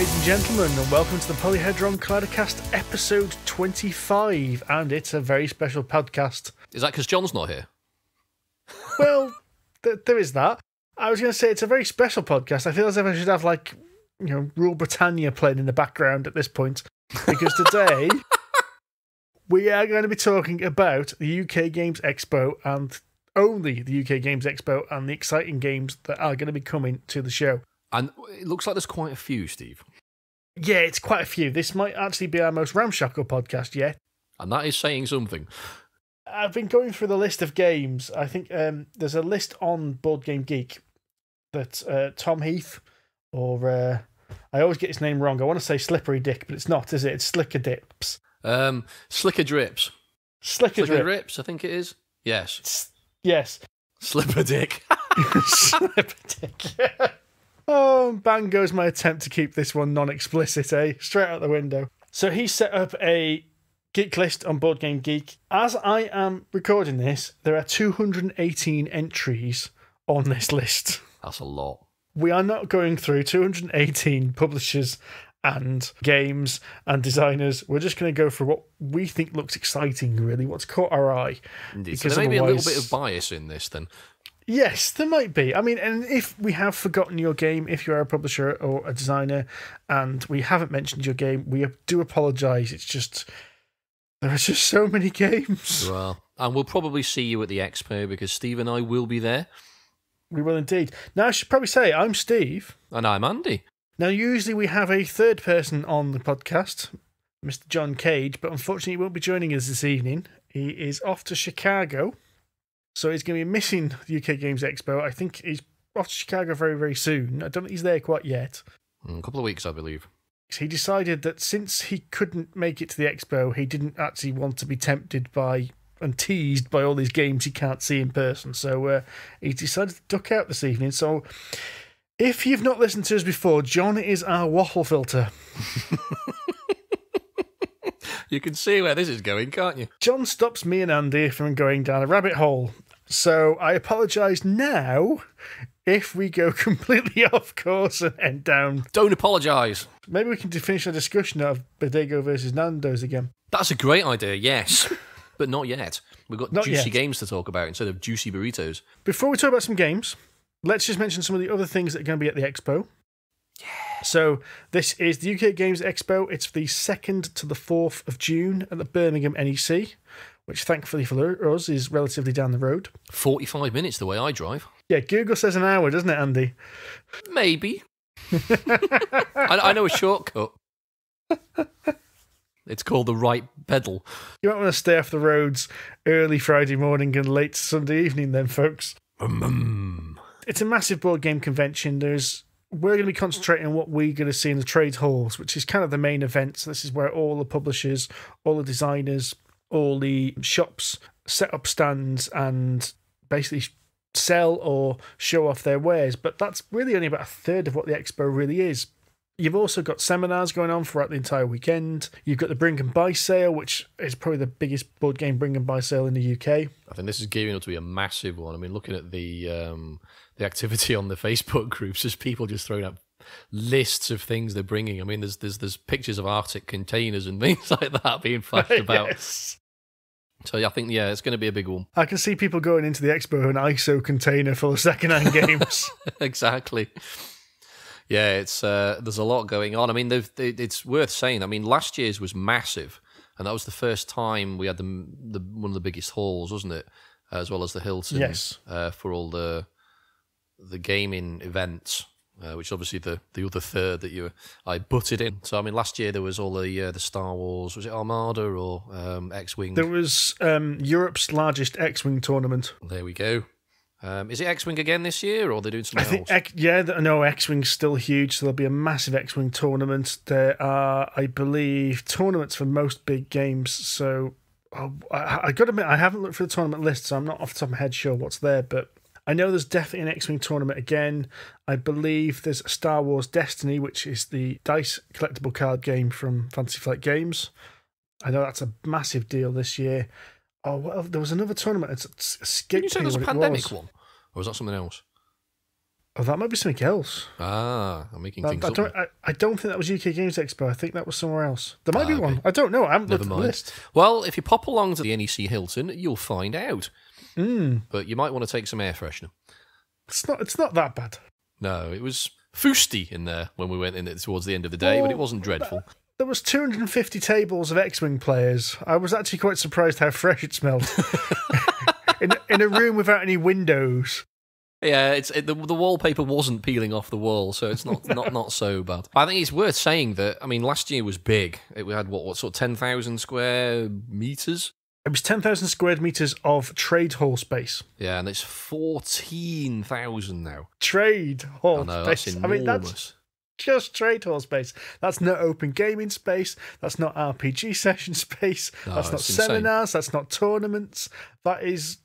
ladies and gentlemen, and welcome to the Polyhedron Cloudcast episode 25, and it's a very special podcast. Is that because John's not here? Well, there is that. I was going to say it's a very special podcast. I feel as if I should have, Rule Britannia playing in the background at this point, because today we are going to be talking about the UK Games Expo, and only the UK Games Expo, and the exciting games that are going to be coming to the show. And it looks like there's quite a few, Steve. Yeah, it's quite a few. This might actually be our most ramshackle podcast yet. And that is saying something. I've been going through the list of games. I think there's a list on Board Game Geek that Tom Heath, or I always get his name wrong. I want to say Slippery Dick, but it's not, is it? It's Slicker Dips. Slicker Drips. Slicker Drips, I think it is. Yes. Yes. Slipper Dick. Slipper Dick. Oh, bang goes my attempt to keep this one non-explicit, eh? Straight out the window. So he set up a geek list on Board Game Geek. As I am recording this, there are 218 entries on this list. That's a lot. We are not going through 218 publishers and games and designers. We're just going to go for what we think looks exciting, really, what's caught our eye. Indeed. So there may be a little bit of bias in this, then. Yes, there might be. I mean, and if we have forgotten your game, if you are a publisher or a designer, and we haven't mentioned your game, we do apologise. It's just, there are just so many games. Well, and we'll probably see you at the expo because Steve and I will be there. We will indeed. Now, I should probably say, I'm Steve. And I'm Andy. Now, usually we have a third person on the podcast, Mr. John Cage, but unfortunately he won't be joining us this evening. He is off to Chicago. So he's going to be missing the UK Games Expo. I think he's off to Chicago very, very soon. I don't think he's there quite yet. A couple of weeks, I believe. He decided that since he couldn't make it to the Expo, he didn't actually want to be tempted by and teased by all these games he can't see in person. So he decided to duck out this evening. So if you've not listened to us before, John is our waffle filter. You can see where this is going, can't you? John stops me and Andy from going down a rabbit hole. So I apologise now if we go completely off course and end down. Don't apologise. Maybe we can finish our discussion of Bodego versus Nando's again. That's a great idea, yes. But not yet. We've got juicy games to talk about instead of juicy burritos. Before we talk about some games, let's just mention some of the other things that are going to be at the Expo. Yeah. So this is the UK Games Expo. It's the 2nd to the 4th of June at the Birmingham NEC, which thankfully for us is relatively down the road. 45 minutes the way I drive. Yeah, Google says an hour, doesn't it, Andy? Maybe. I know a shortcut. It's called the right pedal. You might want to stay off the roads early Friday morning and late Sunday evening then, folks. It's a massive board game convention. We're going to be concentrating on what we're going to see in the trade halls, which is kind of the main event. So this is where all the publishers, all the designers, all the shops set up stands and basically sell or show off their wares. But that's really only about a third of what the expo really is. You've also got seminars going on throughout the entire weekend. You've got the Bring and Buy sale, which is probably the biggest board game Bring and Buy sale in the UK. I think this is gearing up to be a massive one. I mean, looking at the activity on the Facebook groups, there's people just throwing up lists of things they're bringing. I mean, there's pictures of Arctic containers and things like that being flashed about. Yes. So I think, it's going to be a big one. I can see people going into the expo with an ISO container full of second-hand games. Exactly. Yeah, it's there's a lot going on. I mean, it's worth saying. I mean, last year's was massive, and that was the first time we had the one of the biggest halls, wasn't it? As well as the Hilton. Yes. For all the gaming events, which is obviously the other third that I butted in. So I mean, last year there was all the Star Wars. Was it Armada or X-Wing? There was Europe's largest X-Wing tournament. There we go. Is it X-Wing again this year, or are they doing something else? X-Wing's still huge, so there'll be a massive X-Wing tournament. There are, I believe, tournaments for most big games. So I got to admit, I haven't looked for the tournament list, so I'm not off the top of my head sure what's there, but I know there's definitely an X-Wing tournament again. I believe there's Star Wars Destiny, which is the dice collectible card game from Fantasy Flight Games. I know that's a massive deal this year. Oh, well, there was another tournament. It's escaped. Did you say there was a pandemic one? Or was that something else? Oh, that might be something else. Ah, I'm making things up. I don't think that was UK Games Expo. I think that was somewhere else. There might be one. I don't know. I haven't looked at the list. Well, if you pop along to the NEC Hilton, you'll find out. But you might want to take some air freshener. It's not that bad. No, it was foosty in there when we went in towards the end of the day, but it wasn't dreadful. There was 250 tables of X-Wing players. I was actually quite surprised how fresh it smelled. in a room without any windows. Yeah, the wallpaper wasn't peeling off the wall, so it's not so bad. I think it's worth saying that, I mean, last year was big. We had, what sort of 10,000 square meters? It was 10,000 square meters of trade hall space. Yeah, and it's 14,000 now. Trade hall space. That's enormous. I mean, that's just trade hall space. That's not open gaming space. That's not RPG session space. No, that's not seminars. That's not tournaments. That is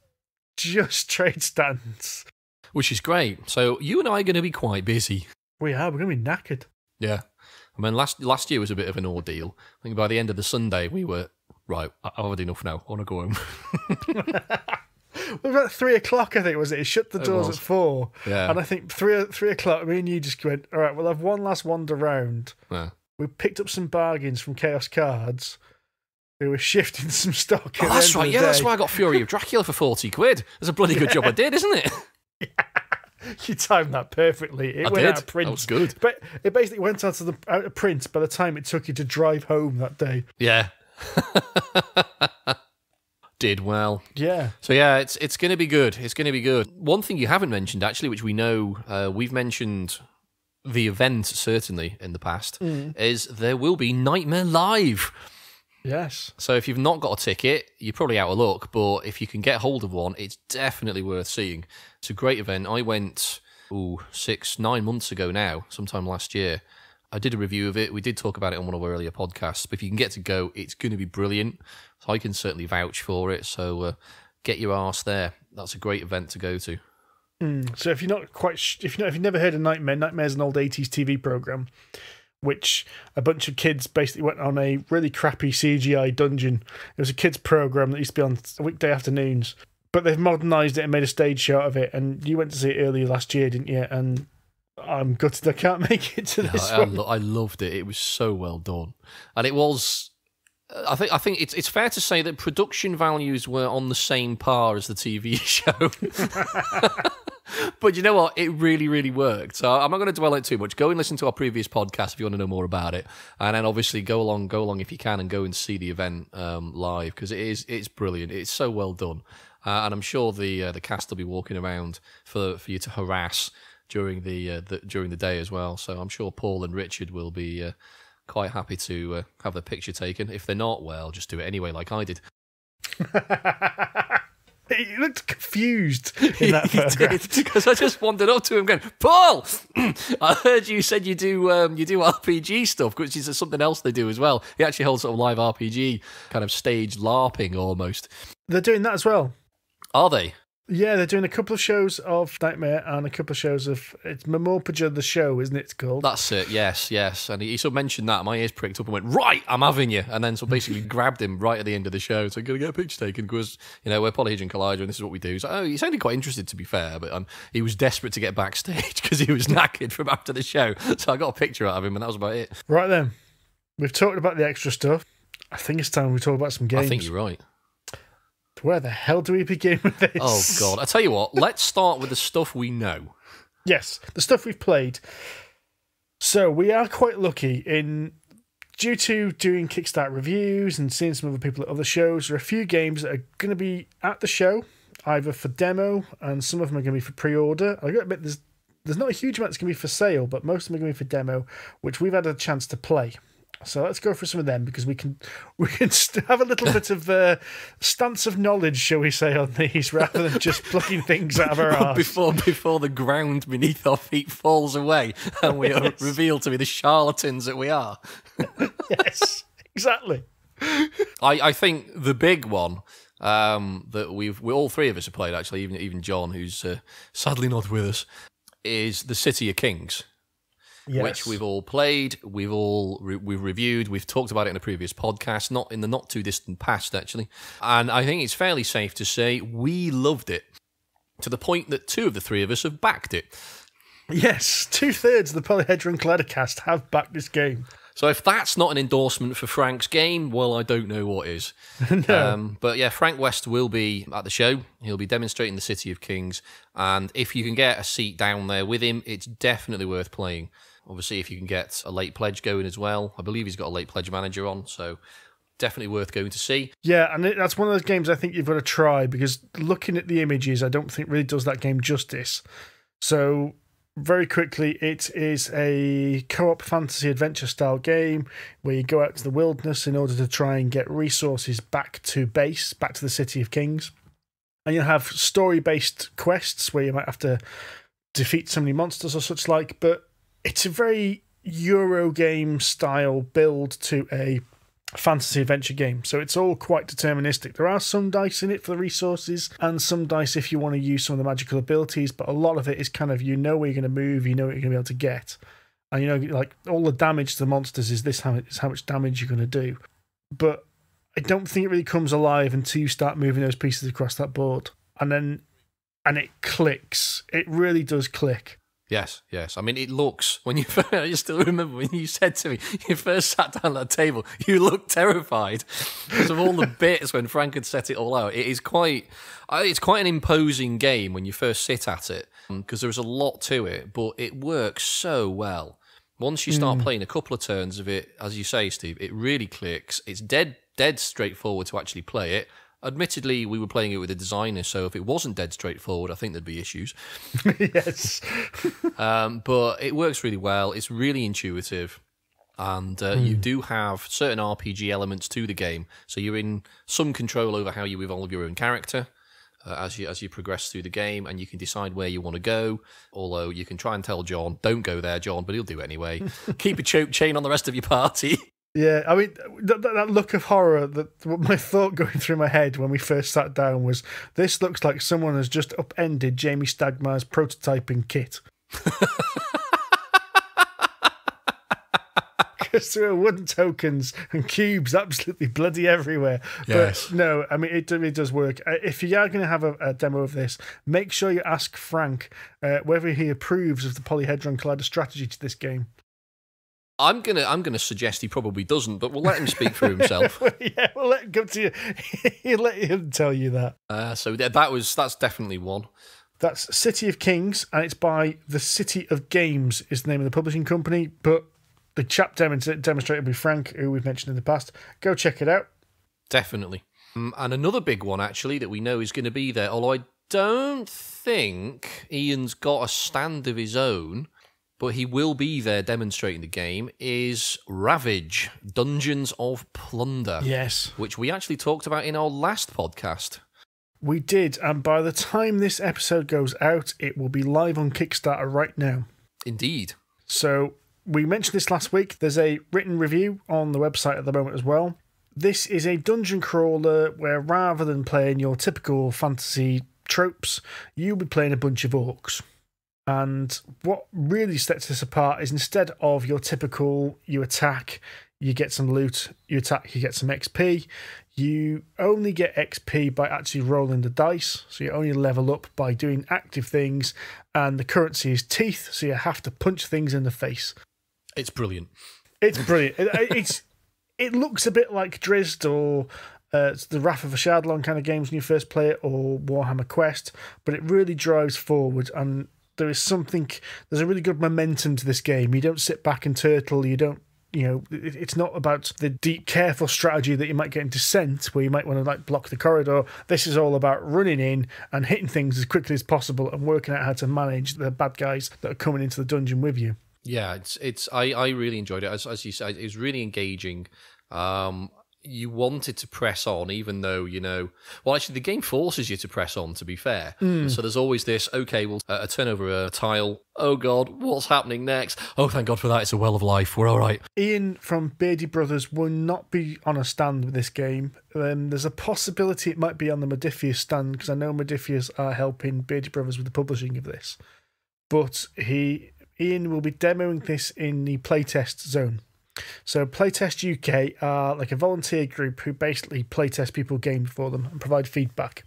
just trade stands. Which is great. So you and I are going to be quite busy. We are. We're going to be knackered. Yeah. I mean, last year was a bit of an ordeal. I think by the end of the Sunday, we were, right, I've had enough now. I want to go home. It was about 3 o'clock, I think, was it? It shut the doors at 4. Yeah. And I think 3 o'clock, me and you just went, all right, we'll have one last wander round. Yeah. We picked up some bargains from Chaos Cards. We were shifting some stock. Oh, that's right. Yeah, that's why I got Fury of Dracula for 40 quid. That's a bloody good job I did, isn't it? Yeah. You timed that perfectly. It went out of print. That was good. But it basically went out of print by the time it took you to drive home that day. Yeah. Did well. Yeah. So yeah, it's going to be good. It's going to be good. One thing you haven't mentioned, actually, which we know, we've mentioned the event certainly in the past, is there will be Knightmare Live. Yes. So if you've not got a ticket, you're probably out of luck, but if you can get hold of one, it's definitely worth seeing. It's a great event. I went 9 months ago now, sometime last year. I did a review of it. We did talk about it on one of our earlier podcasts, but if you can get to go, it's going to be brilliant. So I can certainly vouch for it. So get your arse there. That's a great event to go to. So if you're not quite, if you've never heard of Knightmare, Knightmare's an old 80s TV program, which a bunch of kids basically went on a really crappy CGI dungeon. It was a kids program that used to be on weekday afternoons, but they've modernised it and made a stage show out of it. And you went to see it earlier last year, didn't you? And I'm gutted I can't make it to this one. I loved it. It was so well done, and it was. I think it's fair to say that production values were on the same par as the TV show. But you know what? It really, really worked. So I'm not going to dwell on it too much. Go and listen to our previous podcast if you want to know more about it. And then obviously go along if you can and go and see the event live, because it's brilliant. It's so well done. And I'm sure the cast will be walking around for you to harass during the day as well. So I'm sure Paul and Richard will be quite happy to have the picture taken. If they're not, well, just do it anyway like I did. He looked confused in that photograph. Because I just wandered up to him going, Paul, I heard you said you do RPG stuff, which is something else they do as well. He actually holds sort of live RPG, kind of staged LARPing almost. They're doing that as well. Are they? Yeah, they're doing a couple of shows of Knightmare and a couple of shows of... It's Memopaja the Show, isn't it? It's called. That's it, yes. And he sort of mentioned that. My ears pricked up and went, right, I'm having you. And then so basically grabbed him right at the end of the show. So I'm going to get a picture taken because, we're Polyhedron Collider and this is what we do. So, he sounded quite interested, to be fair, but he was desperate to get backstage because he was knackered from after the show. So I got a picture out of him and that was about it. Right then. We've talked about the extra stuff. I think it's time we talk about some games. I think you're right. Where the hell do we begin with this? Oh, God. I tell you what, let's start with the stuff we know. Yes, the stuff we've played. So we are quite lucky due to doing Kickstart reviews and seeing some other people at other shows, there are a few games that are going to be at the show, either for demo, and some of them are going to be for pre-order. I've got to admit, there's not a huge amount that's going to be for sale, but most of them are going to be for demo, which we've had a chance to play. So let's go for some of them because we can have a little bit of stance of knowledge, shall we say, on these rather than just plucking things out of our arse. Before the ground beneath our feet falls away and we are revealed to be the charlatans that we are. Yes, exactly. I think the big one that we all three of us have played, actually, even John, who's sadly not with us, is the City of Kings. Yes. Which we've all played, we've reviewed, we've talked about it in a previous podcast, not in the not too distant past actually, and I think it's fairly safe to say we loved it to the point that two of the three of us have backed it. Yes, 2/3 of the Polyhedron Collidercast have backed this game. So if that's not an endorsement for Frank's game, well, I don't know what is. No. But yeah, Frank West will be at the show. He'll be demonstrating the City of Kings. And if you can get a seat down there with him, it's definitely worth playing. Obviously, if you can get a late pledge going as well. I believe he's got a late pledge manager on, so definitely worth going to see. Yeah, and that's one of those games I think you've got to try, because looking at the images, I don't think really does that game justice. So, very quickly, it is a co-op fantasy adventure style game where you go out to the wilderness in order to try and get resources back to base, back to the City of Kings. And you'll have story-based quests where you might have to defeat so many monsters or such like, but it's a very Eurogame style build to a fantasy adventure game, so it's all quite deterministic. There are some dice in it for the resources and some dice if you want to use some of the magical abilities, but a lot of it is kind of, you know where you're going to move, you know what you're going to be able to get, and you know, like, all the damage to the monsters is how much damage you're going to do. But I don't think it really comes alive until you start moving those pieces across that board, and it clicks. It really does click. Yes. I mean, it looks, when you I still remember when you said to me, you first sat down at that table, you looked terrified because of all the bits when Frank had set it all out. It's quite an imposing game when you first sit at it, because there's a lot to it, but it works so well. Once you start playing a couple of turns of it, as you say, Steve, it really clicks. It's dead straightforward to actually play it. Admittedly, we were playing it with a designer, so if it wasn't dead straightforward, I think there'd be issues. Yes. But it works really well. It's really intuitive. And you do have certain RPG elements to the game. So you're in some control over how you evolve your own character as you progress through the game, and you can decide where you want to go. Although you can try and tell John, don't go there, John, but he'll do it anyway. Keep a choke chain on the rest of your party. Yeah, I mean, that look of horror, my thought going through my head when we first sat down was, this looks like someone has just upended Jamie Stagmar's prototyping kit. Because there are wooden tokens and cubes absolutely bloody everywhere. Yes. But no, I mean, it really does work. If you are going to have a demo of this, make sure you ask Frank whether he approves of the Polyhedron Collider strategy to this game. I'm gonna suggest he probably doesn't, but we'll let him speak for himself. Yeah, we'll let him come to you. He'll let him tell you that. So that's definitely one. That's City of Kings, and it's by the City of Games is the name of the publishing company. But the chap demonstrated by Frank, who we've mentioned in the past, go check it out. Definitely. And another big one actually that we know is going to be there. Although I don't think Ian's got a stand of his own, but he will be there demonstrating the game, is Ravage, Dungeons of Plunder. Yes. Which we actually talked about in our last podcast. We did, and by the time this episode goes out, it will be live on Kickstarter right now. Indeed. So, we mentioned this last week. There's a written review on the website at the moment as well. This is a dungeon crawler where rather than playing your typical fantasy tropes, you'll be playing a bunch of orcs. And what really sets this apart is, instead of your typical, you attack, you get some loot, you attack, you get some XP, you only get XP by actually rolling the dice. So you only level up by doing active things, and the currency is teeth, so you have to punch things in the face. It's brilliant. It's brilliant. It looks a bit like Drizzt or the Wrath of Ashadlon kind of games when you first play it, or Warhammer Quest, but it really drives forward, and there's a really good momentum to this game. You don't sit back and turtle, it's not about the deep, careful strategy that you might get in Descent, where you might want to block the corridor. This is all about running in and hitting things as quickly as possible and working out how to manage the bad guys that are coming into the dungeon with you. Yeah, I really enjoyed it. As you said, it was really engaging. You wanted to press on, even though, well, actually, the game forces you to press on, to be fair. So there's always this, okay, we'll turn over a tile. Oh, God, what's happening next? Oh, thank God for that. It's a well of life. We're all right. Ian from Beardy Brothers will not be on a stand with this game. There's a possibility it might be on the Modiphius stand, because I know Modiphius are helping Beardy Brothers with the publishing of this. But Ian will be demoing this in the playtest zone. So Playtest UK are like a volunteer group who basically playtest people's games for them and provide feedback.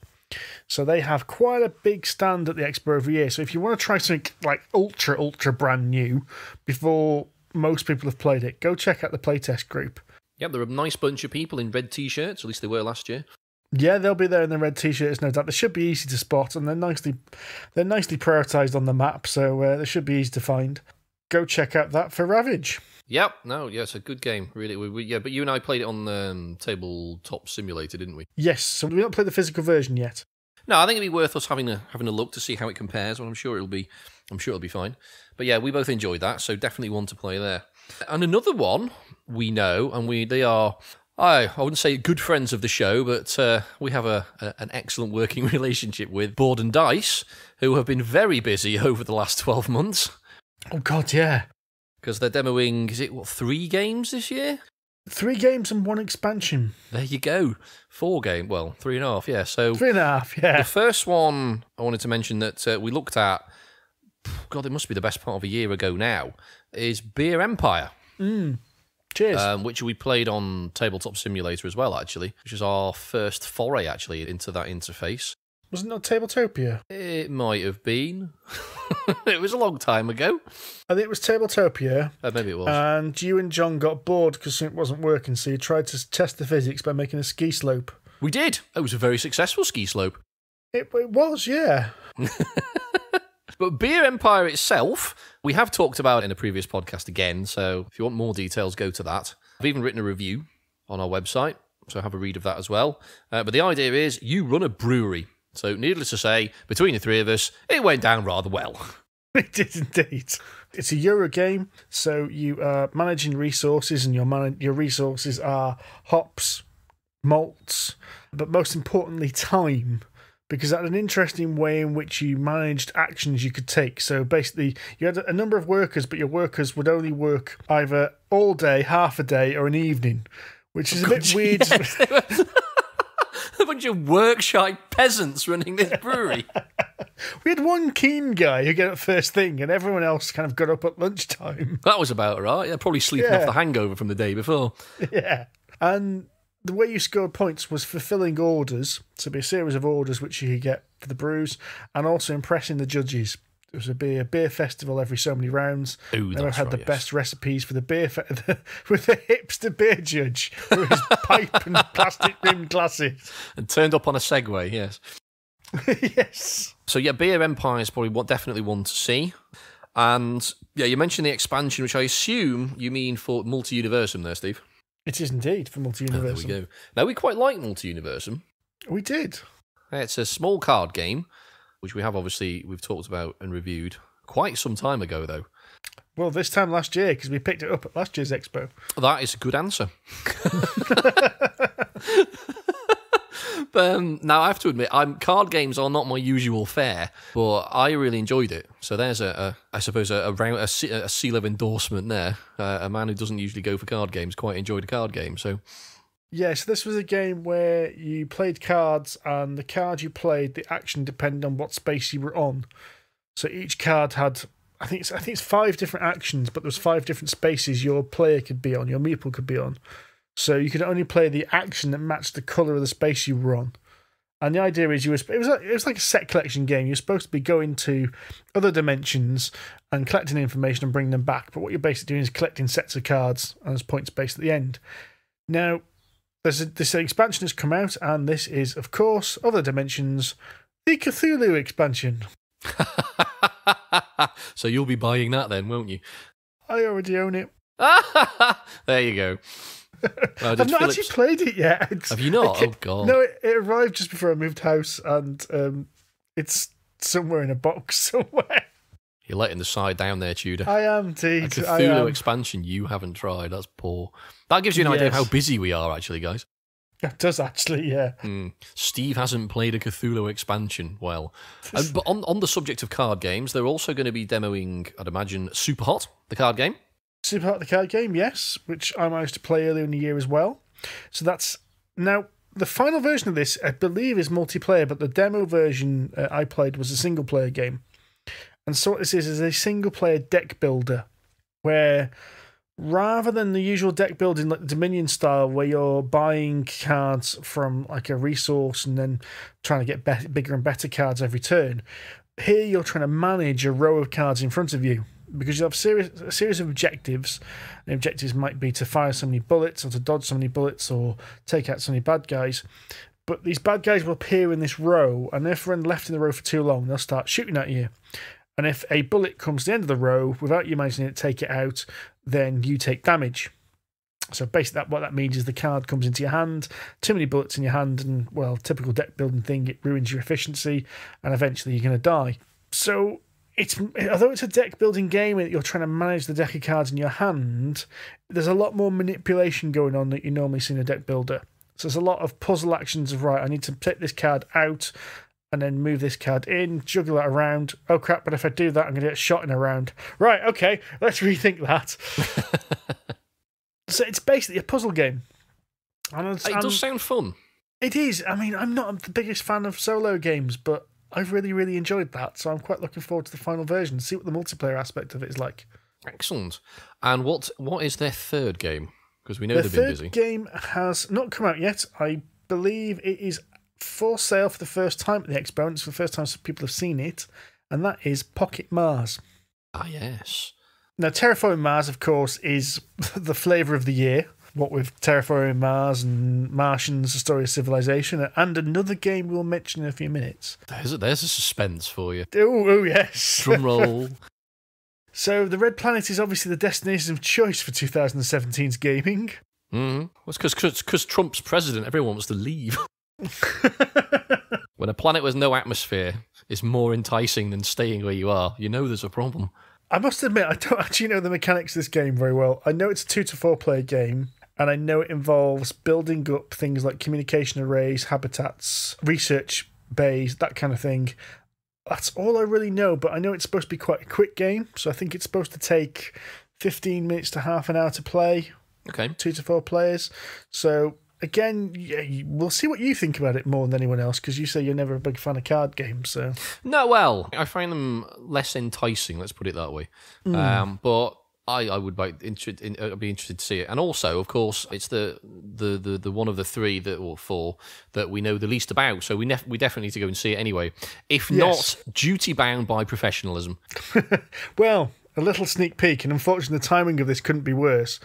So they have quite a big stand at the Expo every year. So if you want to try something like ultra brand new before most people have played it, go check out the playtest group. Yep, they're a nice bunch of people in red t-shirts, at least they were last year. Yeah, they'll be there in the red t-shirts, no doubt. They should be easy to spot, and they're nicely prioritised on the map, so they should be easy to find. Go check out that for Ravage. Yep, it's a good game, really. Yeah, but you and I played it on Tabletop Simulator, didn't we? Yes, so we don't play the physical version yet. No, I think it'd be worth us having a look to see how it compares. Well, I'm sure it'll be fine. But yeah, we both enjoyed that, so definitely one to play there. And another one we know, and they are, I wouldn't say good friends of the show, but we have an excellent working relationship with Board and Dice, who have been very busy over the last 12 months. Oh God, yeah. Because they're demoing, 3 games this year? 3 games and 1 expansion. There you go. 4 games. Well, 3.5, yeah. So 3.5, yeah. The first one I wanted to mention that we looked at, God, it must be the best part of a year ago now, is Beer Empire. Cheers. Which we played on Tabletop Simulator as well, actually, which is our first foray, actually, into that interface. Wasn't it Tabletopia? It might have been. It was a long time ago. I think it was Tabletopia. Maybe it was. And you and John got bored because it wasn't working, so you tried to test the physics by making a ski slope. We did. It was a very successful ski slope. It was, yeah. But Beer Empire itself, we have talked about in a previous podcast again, so if you want more details, go to that. I've even written a review on our website, so have a read of that as well. But the idea is you run a brewery. So needless to say, between the 3 of us, it went down rather well. It did indeed. It's a Euro game, so you are managing resources, and your resources are hops, malts, but most importantly, time. Because that's an interesting way in which you managed actions you could take. So basically, you had a number of workers, but your workers would only work either all day, half a day, or an evening, which is a bit weird. Yes. A bunch of work-shy peasants running this brewery. We had one keen guy who got up first thing, and everyone else kind of got up at lunchtime. That was about right. Yeah, probably sleeping off the hangover from the day before. Yeah. And the way you scored points was fulfilling orders. So it'd be a series of orders which you could get for the brews, and also impressing the judges. It was a beer festival every so many rounds. Ooh, and I had the best recipes for the beer with the hipster beer judge with his pipe and plastic rimmed glasses. And turned up on a Segway, yes. Yes. So yeah, Beer Empire is probably definitely one to see. And yeah, you mentioned the expansion, which I assume you mean for Multiuniversum there, Steve. It is indeed for Multiuniversum. There we go. Now, we quite like Multiuniversum. We did. It's a small card game, which we've talked about and reviewed quite some time ago, though. Well, this time last year, because we picked it up at last year's Expo. That is a good answer. But now, I have to admit, card games are not my usual fare, but I really enjoyed it. So there's, I suppose, a seal of endorsement there. A man who doesn't usually go for card games quite enjoyed a card game. So yes, this was a game where you played cards, and the card you played, the action depended on what space you were on. So each card had, I think it's 5 different actions, but there's 5 different spaces your player could be on, your meeple could be on. So you could only play the action that matched the colour of the space you were on. And the idea is it was like a set collection game. You're supposed to be going to other dimensions and collecting information and bringing them back. But what you're basically doing is collecting sets of cards, and there's points based at the end. Now, this expansion has come out, and this is, of course, Other Dimensions, the Cthulhu expansion. So you'll be buying that then, won't you? I already own it. There you go. I've not actually played it yet. Have you not? Oh, God. No, it arrived just before I moved house, and it's somewhere in a box somewhere. You're letting the side down there, Tudor. I am, indeed. A Cthulhu expansion you haven't tried. That's poor. That gives you an idea of how busy we are, actually, guys. It does, actually, yeah. Steve hasn't played a Cthulhu expansion. Well, but on the subject of card games, they're also going to be demoing, I'd imagine, SUPERHOT, the card game. SUPERHOT, the card game, yes, which I managed to play earlier in the year as well. So that's... Now, the final version of this, I believe, is multiplayer, but the demo version I played was a single-player game. And so what this is a single-player deck builder, where rather than the usual deck building like the Dominion style, where you're buying cards from like a resource and then trying to get bigger and better cards every turn, here you're trying to manage a row of cards in front of you. Because you have a series of objectives. The objectives might be to fire so many bullets, or to dodge so many bullets, or take out so many bad guys. But these bad guys will appear in this row, and if they're left in the row for too long, they'll start shooting at you. And if a bullet comes to the end of the row, without you managing to take it out, then you take damage. So basically what that means is the card comes into your hand, too many bullets in your hand, and, well, typical deck building thing, it ruins your efficiency, and eventually you're going to die. So although it's a deck building game and you're trying to manage the deck of cards in your hand, there's a lot more manipulation going on that you normally see in a deck builder. So there's a lot of puzzle actions of, right, I need to take this card out and then move this card in, juggle it around. Oh crap, but if I do that, I'm going to get shot in a round. Right, okay, let's rethink that. So it's basically a puzzle game. It does sound fun. It is. I mean, I'm not the biggest fan of solo games, but I've really, really enjoyed that, so I'm quite looking forward to the final version, see what the multiplayer aspect of it is like. Excellent. And what is their third game? Because we know they've been busy. The third game has not come out yet. I believe it is for sale for the first time at the Expo, and it's for the first time some people have seen it, and that is Pocket Mars. Ah, yes. Now, Terraforming Mars, of course, is the flavour of the year. What with Terraforming Mars and Martians, A Story of Civilization, and another game we'll mention in a few minutes. There's a suspense for you. Oh yes. Drum roll. So the Red Planet is obviously the destination of choice for 2017's gaming. Well, it's because Trump's president, everyone wants to leave. When a planet with no atmosphere is more enticing than staying where you are, you know there's a problem. I must admit, I don't actually know the mechanics of this game very well. I know it's a 2 to 4 player game, and I know it involves building up things like communication arrays, habitats, research bays, that kind of thing. That's all I really know, but I know it's supposed to be quite a quick game, so I think it's supposed to take 15 minutes to half an hour to play. Okay. 2 to 4 players. So, again, yeah, we'll see what you think about it more than anyone else, because you say you're never a big fan of card games. So no, well, I find them less enticing, let's put it that way. But I would be interested to see it. And also, of course, it's the one of the three or four that we know the least about. So we definitely need to go and see it anyway. If not, duty bound by professionalism. Well, a little sneak peek, and unfortunately the timing of this couldn't be worse.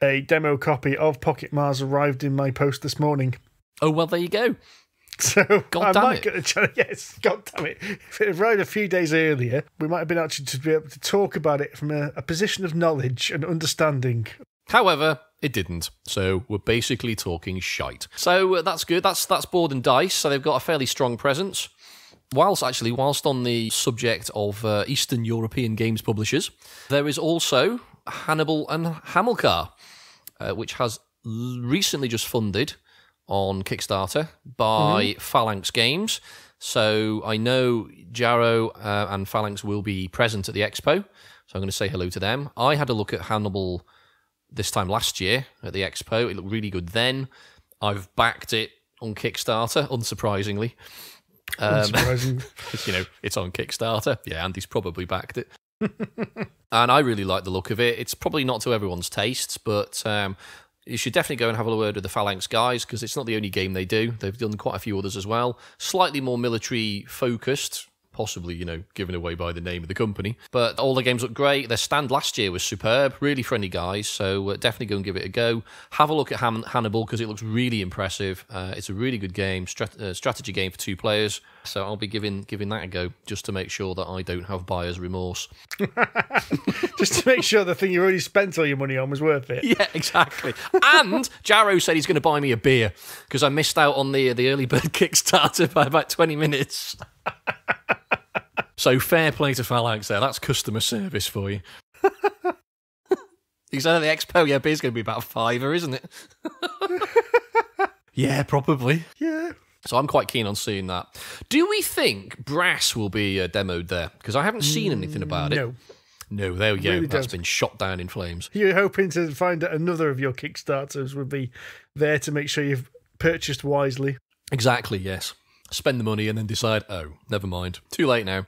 A demo copy of Pocket Mars arrived in my post this morning. Oh, well, there you go. So God I damn might it. get a chance. Yes, God damn it. If it arrived a few days earlier, we might have been actually to be able to talk about it from a position of knowledge and understanding. However, it didn't. So we're basically talking shite. So that's good. That's Board and Dice. So they've got a fairly strong presence. Whilst on the subject of Eastern European games publishers, there is also Hannibal and Habicar, which has recently just funded on Kickstarter by Phalanx Games. So I know Jarrow and Phalanx will be present at the Expo, so I'm going to say hello to them. I had a look at Hannibal this time last year at the Expo. It looked really good then. I've backed it on Kickstarter, unsurprisingly. unsurprising. It's on Kickstarter. Yeah, Andy's probably backed it. And I really like the look of it. It's probably not to everyone's tastes, but you should definitely go and have a word with the Phalanx guys, because it's not the only game they do. They've done quite a few others as well. Slightly more military focused, possibly, given away by the name of the company. But all the games look great. Their stand last year was superb. Really friendly guys, so definitely go and give it a go. Have a look at Hannibal, because it looks really impressive. It's a really good game, strategy game for 2 players. So I'll be giving that a go, just to make sure that I don't have buyer's remorse. Just to make sure the thing you already spent all your money on was worth it. Yeah, exactly. And Jarrow said he's going to buy me a beer, because I missed out on the early bird Kickstarter by about 20 minutes. So fair play to Phalanx there. That's customer service for you. He said at the Expo, yeah, beer's going to be about £5, isn't it? Yeah, probably. Yeah. So I'm quite keen on seeing that. Do we think Brass will be demoed there? Because I haven't seen anything about it. No, there we go. Really That's don't. been shot down in flames. You're hoping to find that another of your Kickstarters would be there to make sure you've purchased wisely. Exactly, yes. Spend the money and then decide, oh, never mind. Too late now.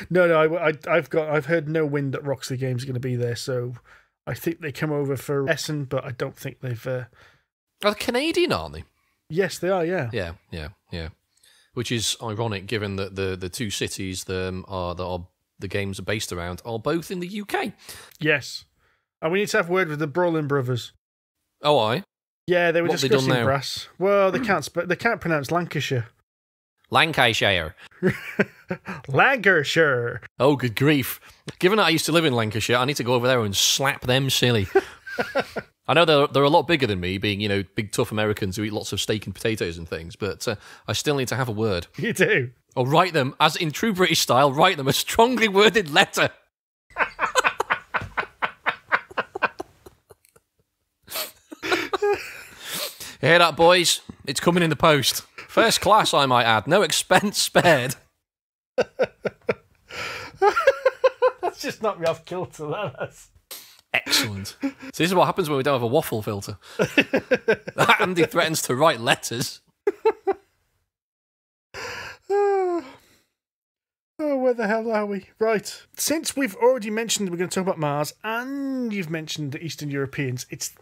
No, I've heard no wind that Roxley Games are going to be there, so I think they come over for Essen, but I don't think they've... Are they Canadian, aren't they? Yes, they are, yeah. Yeah. Which is ironic, given that the two cities that the games are based around are both in the UK. Yes. And we need to have a word with the Brolin brothers. Oh, aye? Yeah, they were What have they discussing done now? brass. Well, they can't pronounce Lancashire. Lancashire. Lancashire. Oh, good grief. Given that I used to live in Lancashire, I need to go over there and slap them silly. I know they're a lot bigger than me, being, big tough Americans who eat lots of steak and potatoes and things, but I still need to have a word. You do? Or write them, as in true British style, write them a strongly worded letter. Hear that, boys? It's coming in the post. First class, I might add. No expense spared. That's just knocked me off kilter, that is. Excellent. So this is what happens when we don't have a waffle filter. Andy threatens to write letters. Oh, where the hell are we? Right. Since we've already mentioned we're going to talk about Mars, and you've mentioned the Eastern Europeans, it's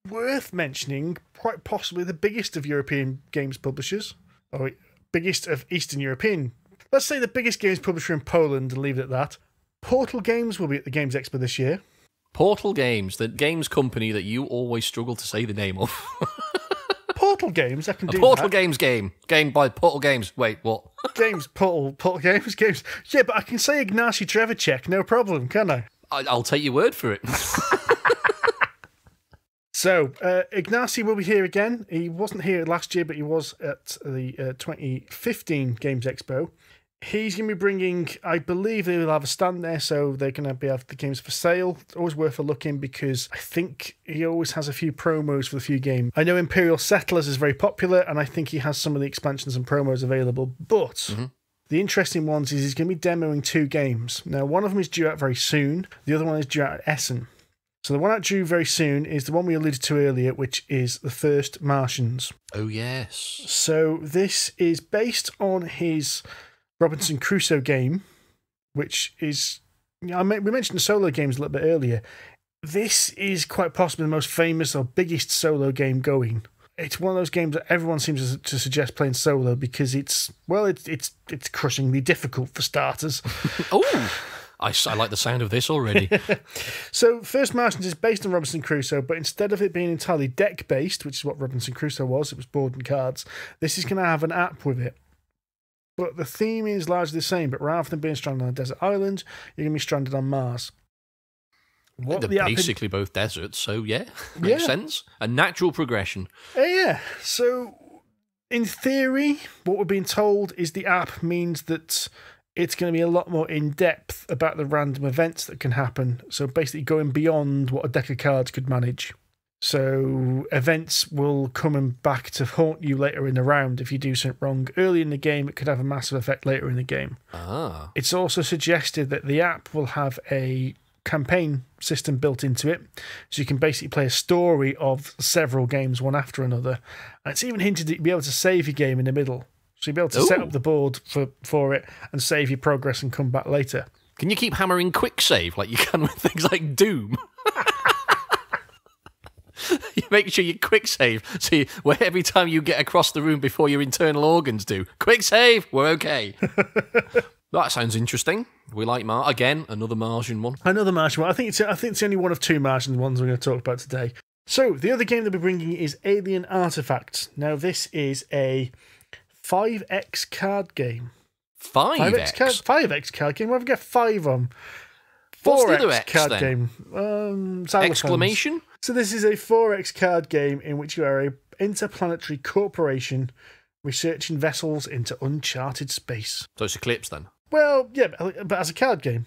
worth mentioning quite possibly the biggest of European games publishers, or biggest of Eastern European. Let's say the biggest games publisher in Poland, and leave it at that. Portal Games will be at the Games Expo this year. Portal Games, the games company that you always struggle to say the name of. Portal Games, I can do Portal that. Games game by Portal Games. Wait, what? Portal Games. Yeah, but I can say Ignacy Trevicek, no problem, can I? I'll take your word for it. So, Ignacy will be here again. He wasn't here last year, but he was at the 2015 Games Expo. He's going to be bringing, I believe they will have a stand there, so they're going to have the games for sale. It's always worth a look in because I think he always has a few promos for the few games. I know Imperial Settlers is very popular, and I think he has some of the expansions and promos available, but the interesting ones is he's going to be demoing 2 games. Now, one of them is due out very soon. The other one is due out at Essen. So the one out due very soon is the one we alluded to earlier, which is the First Martians. Oh, yes. So this is based on his Robinson Crusoe game, which is... we mentioned the solo games a little bit earlier. This is quite possibly the most famous or biggest solo game going. It's one of those games that everyone seems to suggest playing solo because it's crushingly difficult for starters. Oh, I like the sound of this already. So, First Martians is based on Robinson Crusoe, but instead of it being entirely deck-based, which is what Robinson Crusoe was, it was board and cards, this is going to have an app with it. But the theme is largely the same, but rather than being stranded on a desert island, you're going to be stranded on Mars. They're basically both deserts, so makes sense. A natural progression. Yeah, so in theory, what we're being told is the app means that it's going to be a lot more in-depth about the random events that can happen. So basically going beyond what a deck of cards could manage. So events will come back to haunt you later in the round if you do something wrong. Early in the game, it could have a massive effect later in the game. Ah. It's also suggested that the app will have a campaign system built into it. So you can basically play a story of several games, one after another. And it's even hinted that you'll be able to save your game in the middle. So you'll be able to set up the board for it and save your progress and come back later. Can you keep hammering quick save like you can with things like Doom? You make sure you quick save. So where every time you get across the room before your internal organs do, quick save, we're okay. That sounds interesting. We like again, another Martian one. Another Martian one. I think it's only one of 2 Martian ones we're going to talk about today. So the other game that we're bringing is Alien Artefacts. Now this is a 5x card game. 5x? 5x card game. Where have we got 5 on? 4x What's the other X, card then? game. Exclamation? So this is a 4x card game in which you are an interplanetary corporation researching vessels into uncharted space. So it's Eclipse then? Well, yeah, but as a card game.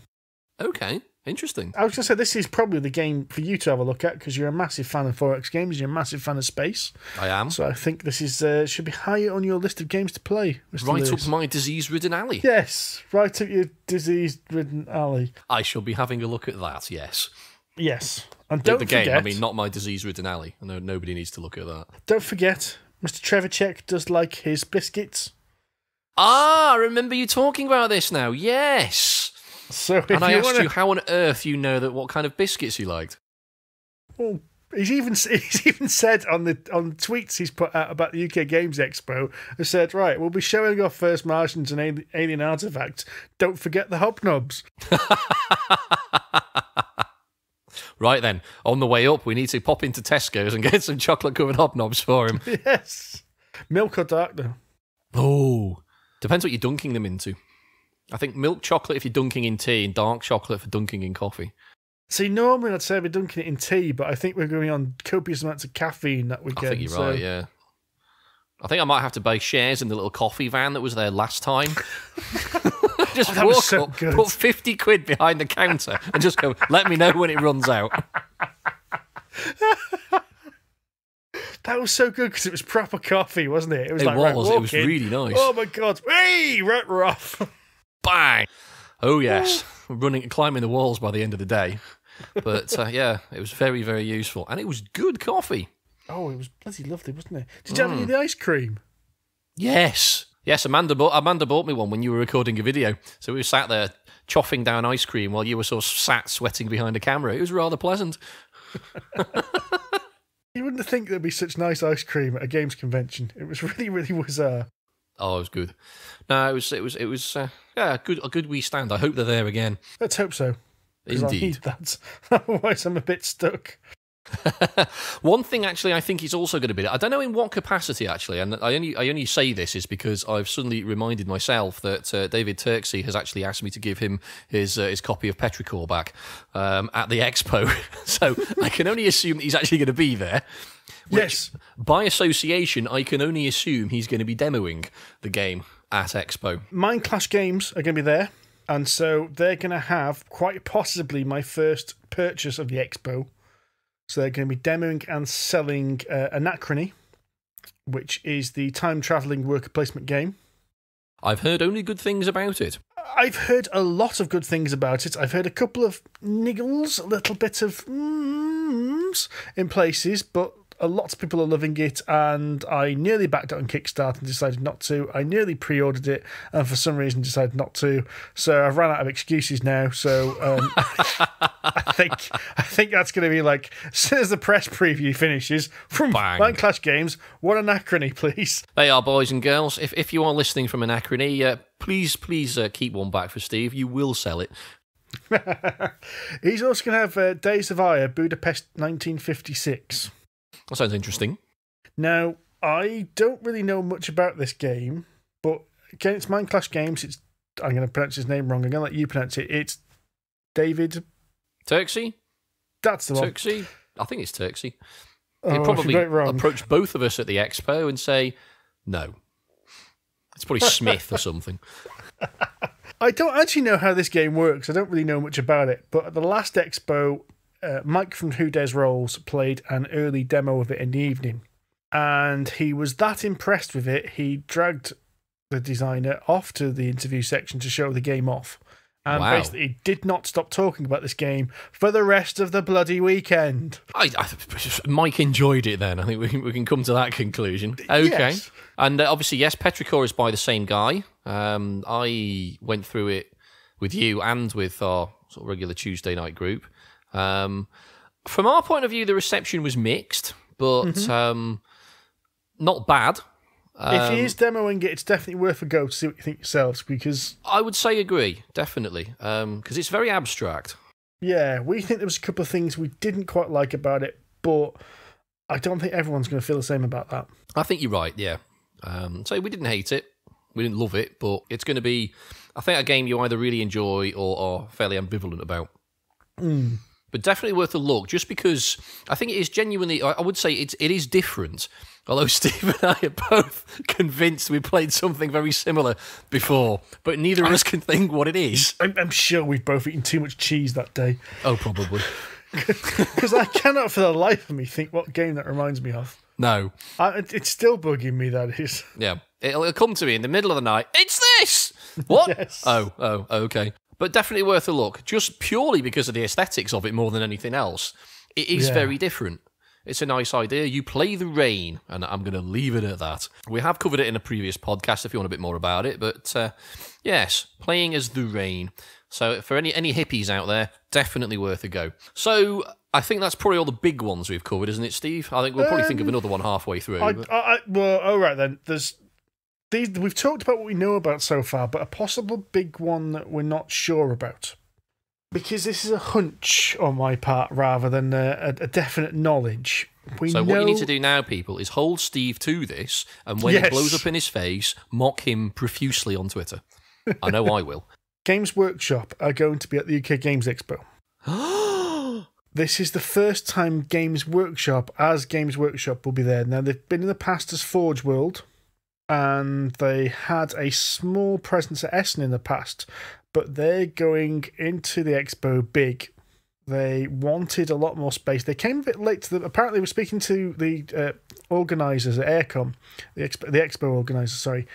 Okay, interesting. I was going to say, this is probably the game for you to have a look at because you're a massive fan of 4X games, you're a massive fan of space. I am. So I think this is should be higher on your list of games to play, Mr. Right Lewis. up my disease-ridden alley. Yes, right up your disease-ridden alley. I shall be having a look at that, yes. Yes. And don't the game, forget... I mean, not my disease-ridden alley. I know nobody needs to look at that. Don't forget, Mr. Trevicek does like his biscuits. Ah, I remember you talking about this now. Yes. So and I asked you how on earth you know what kind of biscuits you liked. Oh, he's even said on the tweets he's put out about the UK Games Expo, has said, right, we'll be showing off First Martians and Alien Artefacts. Don't forget the hobnobs. Right then, on the way up, we need to pop into Tesco's and get some chocolate-covered hobnobs for him. Yes. Milk or dark, though? Oh, depends what you're dunking them into. I think milk chocolate if you're dunking in tea, and dark chocolate for dunking in coffee. See, normally I'd say I'd be dunking it in tea, but I think we're going on copious amounts of caffeine that weekend. I think you're right, yeah. I think I might have to buy shares in the little coffee van that was there last time. Just that walk was so up, good. put 50 quid behind the counter and just go, let me know when it runs out. That was so good because it was proper coffee, wasn't it? It was. It was really nice. Oh my God. Hey, right, we're off. Bang. Oh, yes. Climbing the walls by the end of the day. But yeah, it was very, very useful. And it was good coffee. Oh, it was bloody lovely, wasn't it? Did you have any of the ice cream? Yes. Yes, Amanda bought me one when you were recording a video. So we were sat there choffing down ice cream while you were sort of sat sweating behind a camera. It was rather pleasant. You wouldn't think there'd be such nice ice cream at a games convention. It was really, really bizarre. Oh, it was good. No, it was yeah, a good wee stand. I hope they're there again. Let's hope so. Indeed. I need that. Otherwise, I'm a bit stuck. One thing, actually, I think he's also going to be. I don't know in what capacity, actually, and I only say this is because I've suddenly reminded myself that David Turksey has actually asked me to give him his copy of Petrichor back at the expo. So I can only assume that he's actually going to be there. Which, yes. By association, I can only assume he's going to be demoing the game at Expo. Mind Clash Games are going to be there, and so they're going to have quite possibly my first purchase of the Expo. So they're going to be demoing and selling Anachrony, which is the time-travelling worker placement game. I've heard only good things about it. I've heard a lot of good things about it. I've heard a couple of niggles, a little bit of in places, but a lot of people are loving it, and I nearly backed out on Kickstarter and decided not to. I nearly pre-ordered it, and for some reason decided not to. So I've run out of excuses now. So I think that's going to be like, as soon as the press preview finishes, from Mind Clash Games, one Anachrony, please. They are, boys and girls. If you are listening from Anachrony, please keep one back for Steve. You will sell it. He's also going to have Days of Ire, Budapest 1956. That sounds interesting. Now, I don't really know much about this game, but again, it's Mind Clash Games. I'm going to pronounce his name wrong. I'm going to let you pronounce it. It's David Turksey? That's the one. Turksey? I think it's Turksey. Oh, He'd probably wrong. approach both of us at the expo and say, no. It's probably Smith or something. I don't actually know how this game works. I don't really know much about it. But at the last expo, Mike from Who Dares Rolls played an early demo of it in the evening. And he was that impressed with it, he dragged the designer off to the interview section to show the game off. And basically, he did not stop talking about this game for the rest of the bloody weekend. Mike enjoyed it then. I think we can come to that conclusion. Okay. Yes. And obviously, yes, Petrichor is by the same guy. I went through it with you and with our sort of regular Tuesday night group. From our point of view, the reception was mixed, but not bad. If he is demoing it, it's definitely worth a go to see what you think yourselves, because I would say agree, definitely, because it's very abstract. Yeah, we think there was a couple of things we didn't quite like about it, but I don't think everyone's going to feel the same about that. I think you're right, yeah. So we didn't hate it, we didn't love it, but it's going to be, I think, a game you either really enjoy or are fairly ambivalent about. But definitely worth a look, just because I think it is genuinely, I would say it is different. Although Steve and I are both convinced we played something very similar before, but neither of us can think what it is. I'm sure we've both eaten too much cheese that day. Oh, probably. Because I cannot for the life of me think what game that reminds me of. No. It's still bugging me, that is. Yeah. It'll come to me in the middle of the night. It's this! What? Yes. Oh, okay. But definitely worth a look, just purely because of the aesthetics of it more than anything else. It is very different. It's a nice idea. You play the rain, and I'm going to leave it at that. We have covered it in a previous podcast if you want a bit more about it, but yes, playing as the rain. So for any hippies out there, definitely worth a go. So I think that's probably all the big ones we've covered, isn't it, Steve? I think we'll probably think of another one halfway through. Well, all right then. We've talked about what we know about so far, but a possible big one that we're not sure about. Because this is a hunch on my part rather than a definite knowledge. What you need to do now, people, is hold Steve to this, and when it blows up in his face, mock him profusely on Twitter. I know I will. Games Workshop are going to be at the UK Games Expo. This is the first time Games Workshop will be there. Now, they've been in the past as Forge World, and they had a small presence at Essen in the past, but they're going into the expo big. They wanted a lot more space. They came a bit late to apparently we're speaking to the organisers at Aircom, the expo organisers, sorry.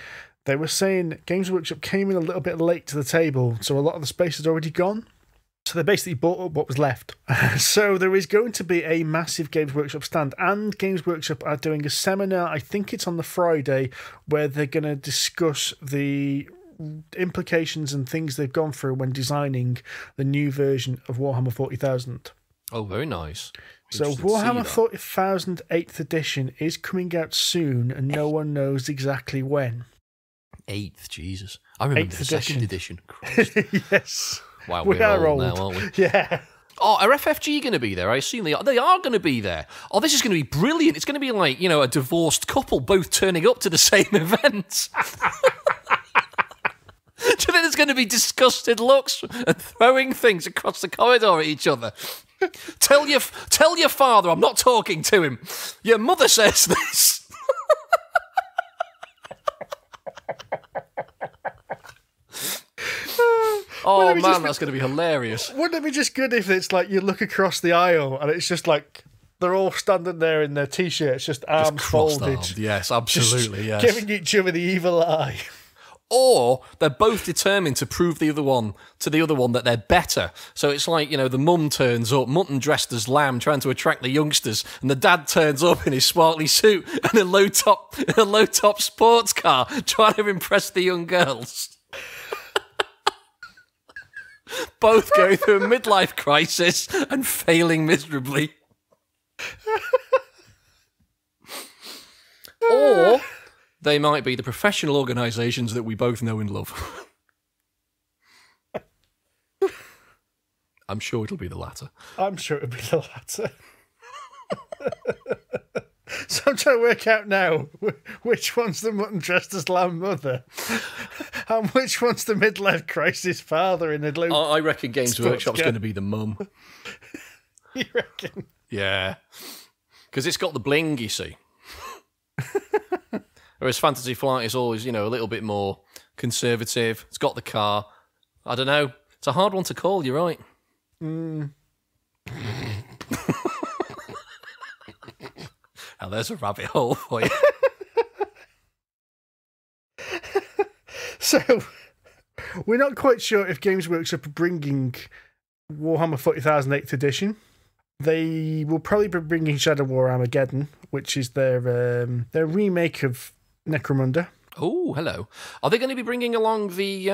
They were saying Games Workshop came in a little bit late to the table, so a lot of the space had already gone. So they basically bought up what was left. So there is going to be a massive Games Workshop stand, and Games Workshop are doing a seminar, I think it's on the Friday, where they're going to discuss the implications and things they've gone through when designing the new version of Warhammer 40,000. Oh, very nice. So Warhammer 40,000 8th edition is coming out soon, and no one knows exactly when. 8th, Jesus. I remember the second edition. Yes. Wow, we're old now, aren't we? Yeah. Oh, are FFG going to be there? I assume they are going to be there. Oh, this is going to be brilliant. It's going to be like, a divorced couple both turning up to the same event. Do you think there's going to be disgusted looks and throwing things across the corridor at each other? Tell your father I'm not talking to him. Your mother says this. Oh man, that's going to be hilarious. Wouldn't it be just good if it's like you look across the aisle and it's just like they're all standing there in their t-shirts, just arms folded. Yes, absolutely, yes. Giving each other the evil eye. Or they're both determined to prove to the other one that they're better. So it's like, the mum turns up, mutton dressed as lamb, trying to attract the youngsters, and the dad turns up in his sparkly suit and a low top sports car, trying to impress the young girls. Both going through a midlife crisis and failing miserably. Or they might be the professional organisations that we both know and love. I'm sure it'll be the latter. I'm sure it'll be the latter. So I'm trying to work out now which one's the mutton dressed as lamb mother and which one's the midlife crisis father in the loop. I reckon Games Workshop's going to be the mum. You reckon? Yeah. Because it's got the bling, you see. Whereas Fantasy Flight is always, a little bit more conservative. It's got the car. I don't know. It's a hard one to call, you're right. Now there's a rabbit hole for you. So, we're not quite sure if Games Workshop are bringing Warhammer 40,000 8th edition. They will probably be bringing Shadow War Armageddon, which is their remake of Necromunda. Oh, hello. Are they going to be bringing along the,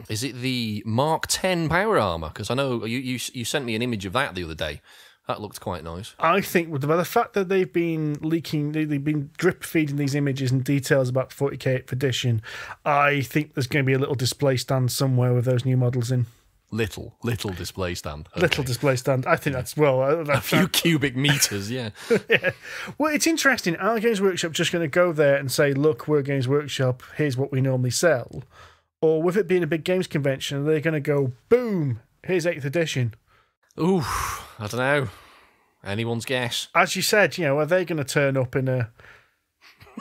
is it the Mark 10 power armor? Because I know you sent me an image of that the other day. That looked quite nice. I think with the fact that they've been leaking, they've been drip feeding these images and details about 40k 8th edition, I think there's going to be a little display stand somewhere with those new models in. Little display stand. Okay. Little display stand. I think that's, a few cubic meters, yeah. Yeah. Well, it's interesting. Are Games Workshop just going to go there and say, look, we're Games Workshop, here's what we normally sell? Or with it being a big games convention, they're going to go, boom, here's 8th edition. Ooh, I don't know. Anyone's guess. As you said, are they going to turn up in a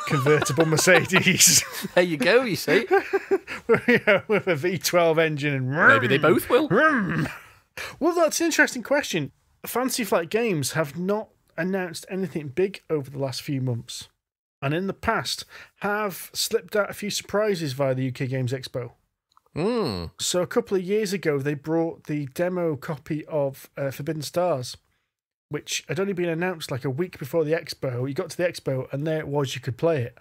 convertible Mercedes? There you go, you see. With a V12 engine. And maybe they both will. Well, that's an interesting question. Fantasy Flight Games have not announced anything big over the last few months. And in the past, have slipped out a few surprises via the UK Games Expo. So a couple of years ago, they brought the demo copy of Forbidden Stars. which had only been announced like a week before the expo. You got to the expo, and there it was. You could play it.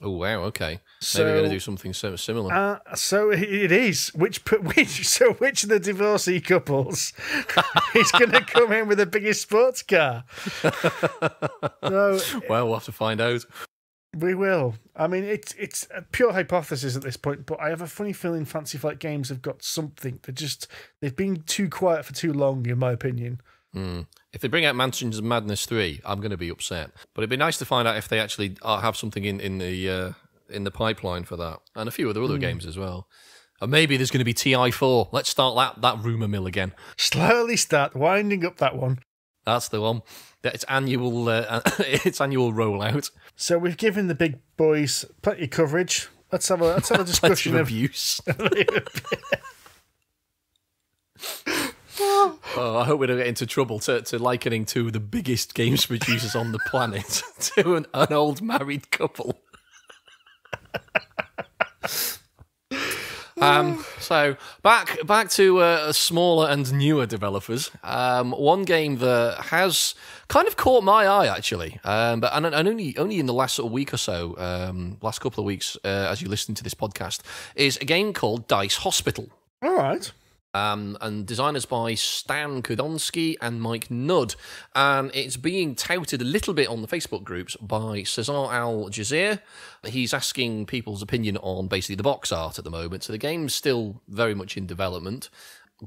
Oh wow! Okay, So, maybe we're going to do something similar. So it is. Which of the divorcee couples is going to come in with the biggest sports car? So, well, we'll have to find out. we will. I mean, it's a pure hypothesis at this point, but I have a funny feeling Fantasy Flight Games have got something. They've been too quiet for too long, in my opinion. If they bring out Mansions of Madness 3, I'm going to be upset. But it'd be nice to find out if they actually have something in the pipeline for that, and a few other games as well. And maybe there's going to be TI4. Let's start that rumour mill again. Slowly start winding up that one. That's the one. It's annual. It's annual rollout. So we've given the big boys plenty of coverage. Let's have a discussion of abuse. Oh, I hope we don't get into trouble to likening two of the biggest games producers on the planet to an old married couple. So back to smaller and newer developers. One game that has kind of caught my eye actually, but only in the last sort of week or so, last couple of weeks, as you listen to this podcast, is a game called Dice Hospital. All right. And designers by Stan Kudonsky and Mike Nudd. And it's being touted a little bit on the Facebook groups by Cesar Al Jazeer. He's asking people's opinion on basically the box art at the moment. So the game's still very much in development,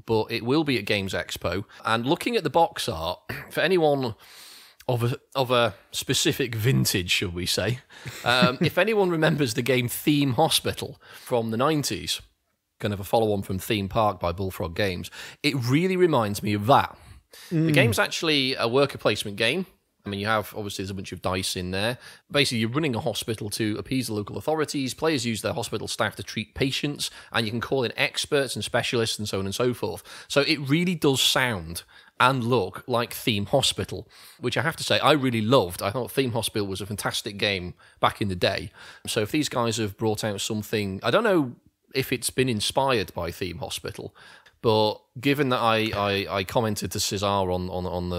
but it will be at Games Expo. And looking at the box art, for anyone of a specific vintage, shall we say, if anyone remembers the game Theme Hospital from the 90s, kind of a follow-on from Theme Park by Bullfrog Games, it really reminds me of that. The game's actually a worker placement game. I mean, you have, obviously, there's a bunch of dice in there. Basically, you're running a hospital to appease the local authorities. Players use their hospital staff to treat patients, and you can call in experts and specialists and so on and so forth. So it really does sound and look like Theme Hospital, which I have to say I really loved. I thought Theme Hospital was a fantastic game back in the day. So if these guys have brought out something, I don't know if it's been inspired by Theme Hospital, but given that I commented to Cesar on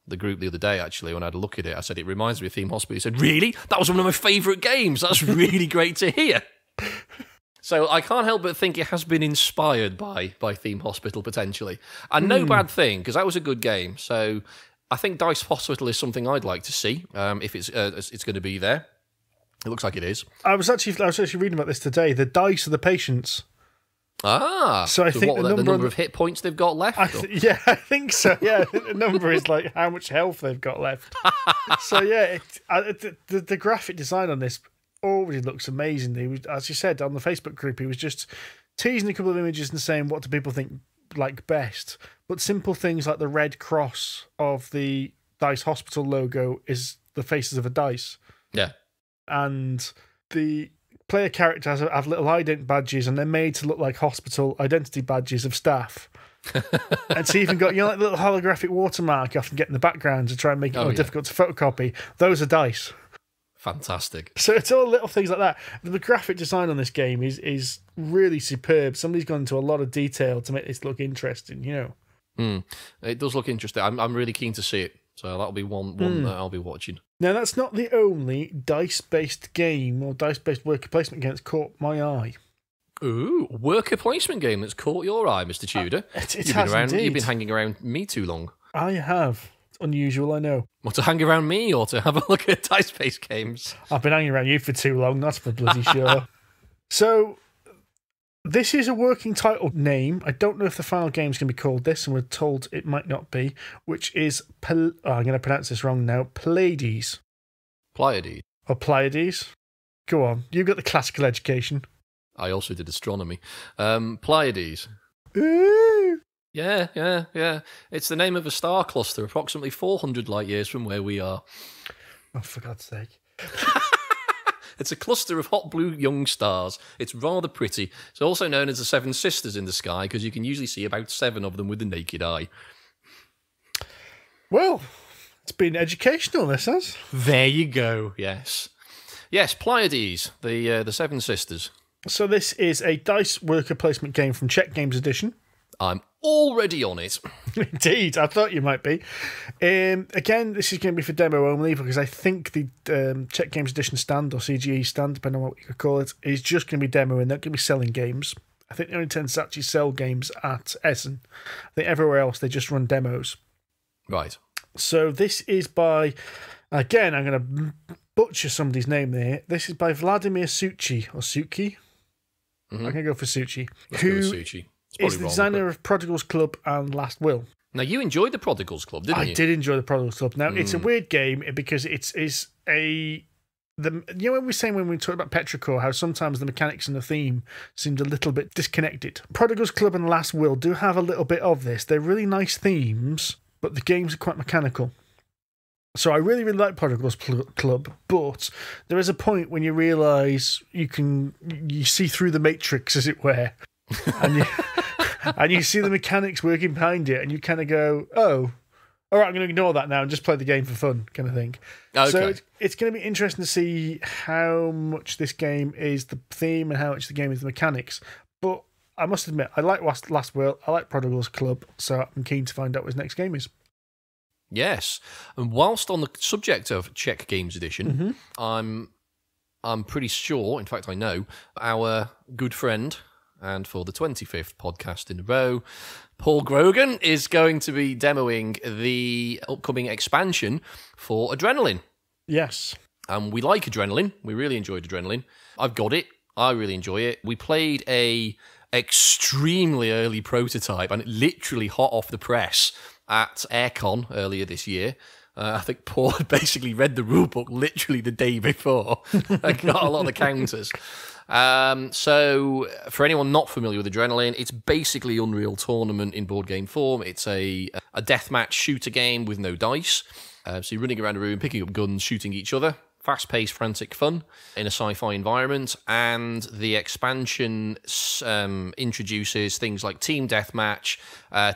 the group the other day, actually, when I had a look at it, I said, it reminds me of Theme Hospital. He said, really? That was one of my favourite games. That's really great to hear. So I can't help but think it has been inspired by Theme Hospital, potentially. And no bad thing, because that was a good game. So I think Dice Hospital is something I'd like to see, if it's going to be there. It looks like it is. I was actually reading about this today. The dice are the patients. So I think the number of hit points they've got left. I think so. Yeah, I think the number is like how much health they've got left. So yeah, the graphic design on this already looks amazing. He was, as you said on the Facebook group, he was just teasing a couple of images and saying what do people think like best. But simple things like the red cross of the Dice Hospital logo is the faces of a dice. Yeah. And the player characters have little ident badges, and they're made to look like hospital identity badges of staff. And it's even got, like the little holographic watermark you often get in the background to try and make it more difficult to photocopy. Those are dice. Fantastic. So it's all little things like that. The graphic design on this game is really superb. Somebody's gone into a lot of detail to make this look interesting, It does look interesting. I'm really keen to see it. So that'll be one that I'll be watching. Now, that's not the only dice-based game or dice-based worker placement game that's caught my eye. Ooh, worker placement game that's caught your eye, Mr. Tudor. You've been hanging around me too long. I have. It's unusual, I know. Well, to hang around me or to have a look at dice-based games? I've been hanging around you for too long, that's for bloody sure. So, this is a working title name. I don't know if the final game's going to be called this, and we're told it might not be, which is, I'm going to pronounce this wrong now, Pleiades. Pleiades. Or Pleiades. Go on, you've got the classical education. I also did astronomy. Pleiades. Ooh. Yeah. It's the name of a star cluster approximately 400 light years from where we are. Oh, for God's sake. It's a cluster of hot blue young stars. It's rather pretty. It's also known as the Seven Sisters in the sky because you can usually see about 7 of them with the naked eye. Well, it's been educational, this has. There you go, yes. Yes, Pleiades, the Seven Sisters. So this is a dice worker placement game from Czech Games Edition. I'm already on it. Indeed, I thought you might be. Again, this is going to be for demo only because I think the Czech Games Edition stand or CGE stand, depending on what you could call it, is just going to be demo and they're going to be selling games. I think they only tend to actually sell games at Essen. I think everywhere else they just run demos. Right. So this is by, again, I'm going to butcher somebody's name there. This is by Vladimir Suchy, or Suki. I'm going to go for Suchy. Who is the designer of Prodigal's Club and Last Will. Now, you enjoyed the Prodigal's Club, didn't you? I did enjoy the Prodigal's Club. Now, it's a weird game because it's a... you know when we were saying when we talked about Petrichor, how sometimes the mechanics and the theme seemed a little bit disconnected. Prodigal's Club and Last Will do have a little bit of this. They're really nice themes, but the games are quite mechanical. So I really, really like Prodigal's Club, but there is a point when you realise you see through the matrix, as it were, and you see the mechanics working behind it, and you kind of go, oh, all right, I'm going to ignore that now and just play the game for fun, kind of thing. Okay. So it's going to be interesting to see how much this game is the theme and how much the game is the mechanics. But I must admit, I like Last Will, I like Prodigal's Club, so I'm keen to find out what his next game is. Yes, and whilst on the subject of Czech Games Edition, I'm pretty sure, in fact I know, our good friend, and for the 25th podcast in a row, Paul Grogan is going to be demoing the upcoming expansion for Adrenaline. Yes. And we like Adrenaline. We really enjoyed Adrenaline. I've got it. I really enjoy it. We played a extremely early prototype and literally hot off the press at AirCon earlier this year. I think Paul had basically read the rulebook literally the day before. I got a lot of the counters. So for anyone not familiar with Adrenaline, it's basically Unreal Tournament in board game form. It's a deathmatch shooter game with no dice. So you're running around a room, picking up guns, shooting each other. Fast-paced, frantic fun in a sci-fi environment, and the expansion introduces things like team deathmatch,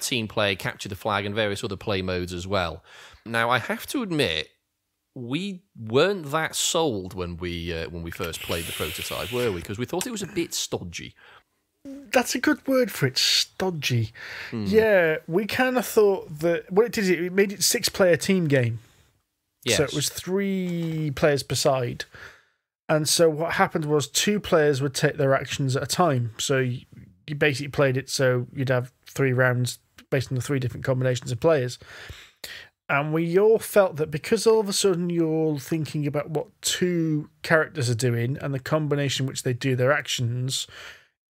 team play, capture the flag, and various other play modes as well. Now, I have to admit, we weren't that sold when we first played the prototype, were we? Because we thought it was a bit stodgy. That's a good word for it, stodgy. Yeah, we kind of thought that what it did is it made it a 6-player team game. Yes. So it was 3 players per side. And so what happened was 2 players would take their actions at a time. So you basically played it so you'd have 3 rounds based on the 3 different combinations of players. And we all felt that because all of a sudden you're thinking about what 2 characters are doing and the combination in which they do their actions,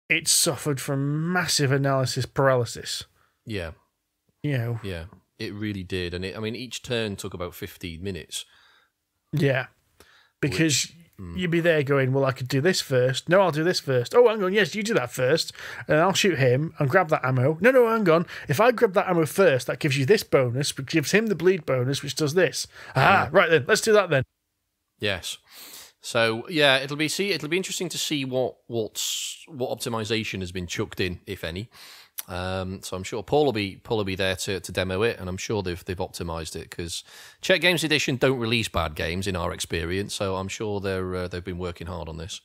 it suffered from massive analysis paralysis. Yeah. You know. Yeah. It really did. And each turn took about 15 minutes. Yeah. Because you'd be there going, well, I could do this first. No, I'll do this first. Oh, hang on. Yes, you do that first. And I'll shoot him and grab that ammo. No, hang on. If I grab that ammo first, that gives you this bonus, which gives him the bleed bonus, which does this. Right then. Let's do that then. Yes. So, yeah, it'll be interesting to see what optimization has been chucked in, if any. So I'm sure Paul will be there to demo it, and I'm sure they've optimized it because Czech Games Edition don't release bad games in our experience. So I'm sure they've been working hard on this.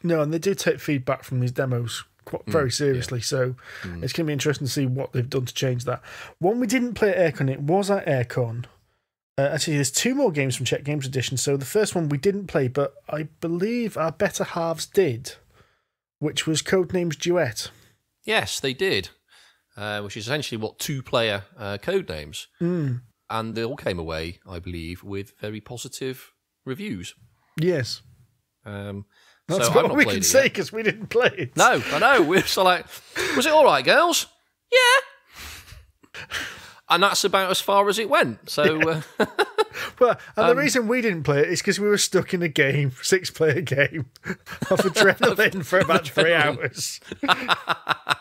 No, and they do take feedback from these demos very seriously. Yeah. So it's going to be interesting to see what they've done to change that. One we didn't play at AirCon, it was at AirCon. Actually, there's 2 more games from Czech Games Edition. So the first one we didn't play, but I believe our better halves did, which was Codenames Duet. Yes, they did, which is essentially what 2-player Codenames. And they all came away, I believe, with very positive reviews. Yes. That's so what we can say because we didn't play it. No, I know. We're so like, was it all right, girls? Yeah. And that's about as far as it went. So, yeah. Well, and the reason we didn't play it is because we were stuck in a game, 6-player game of Adrenaline for about 3 hours.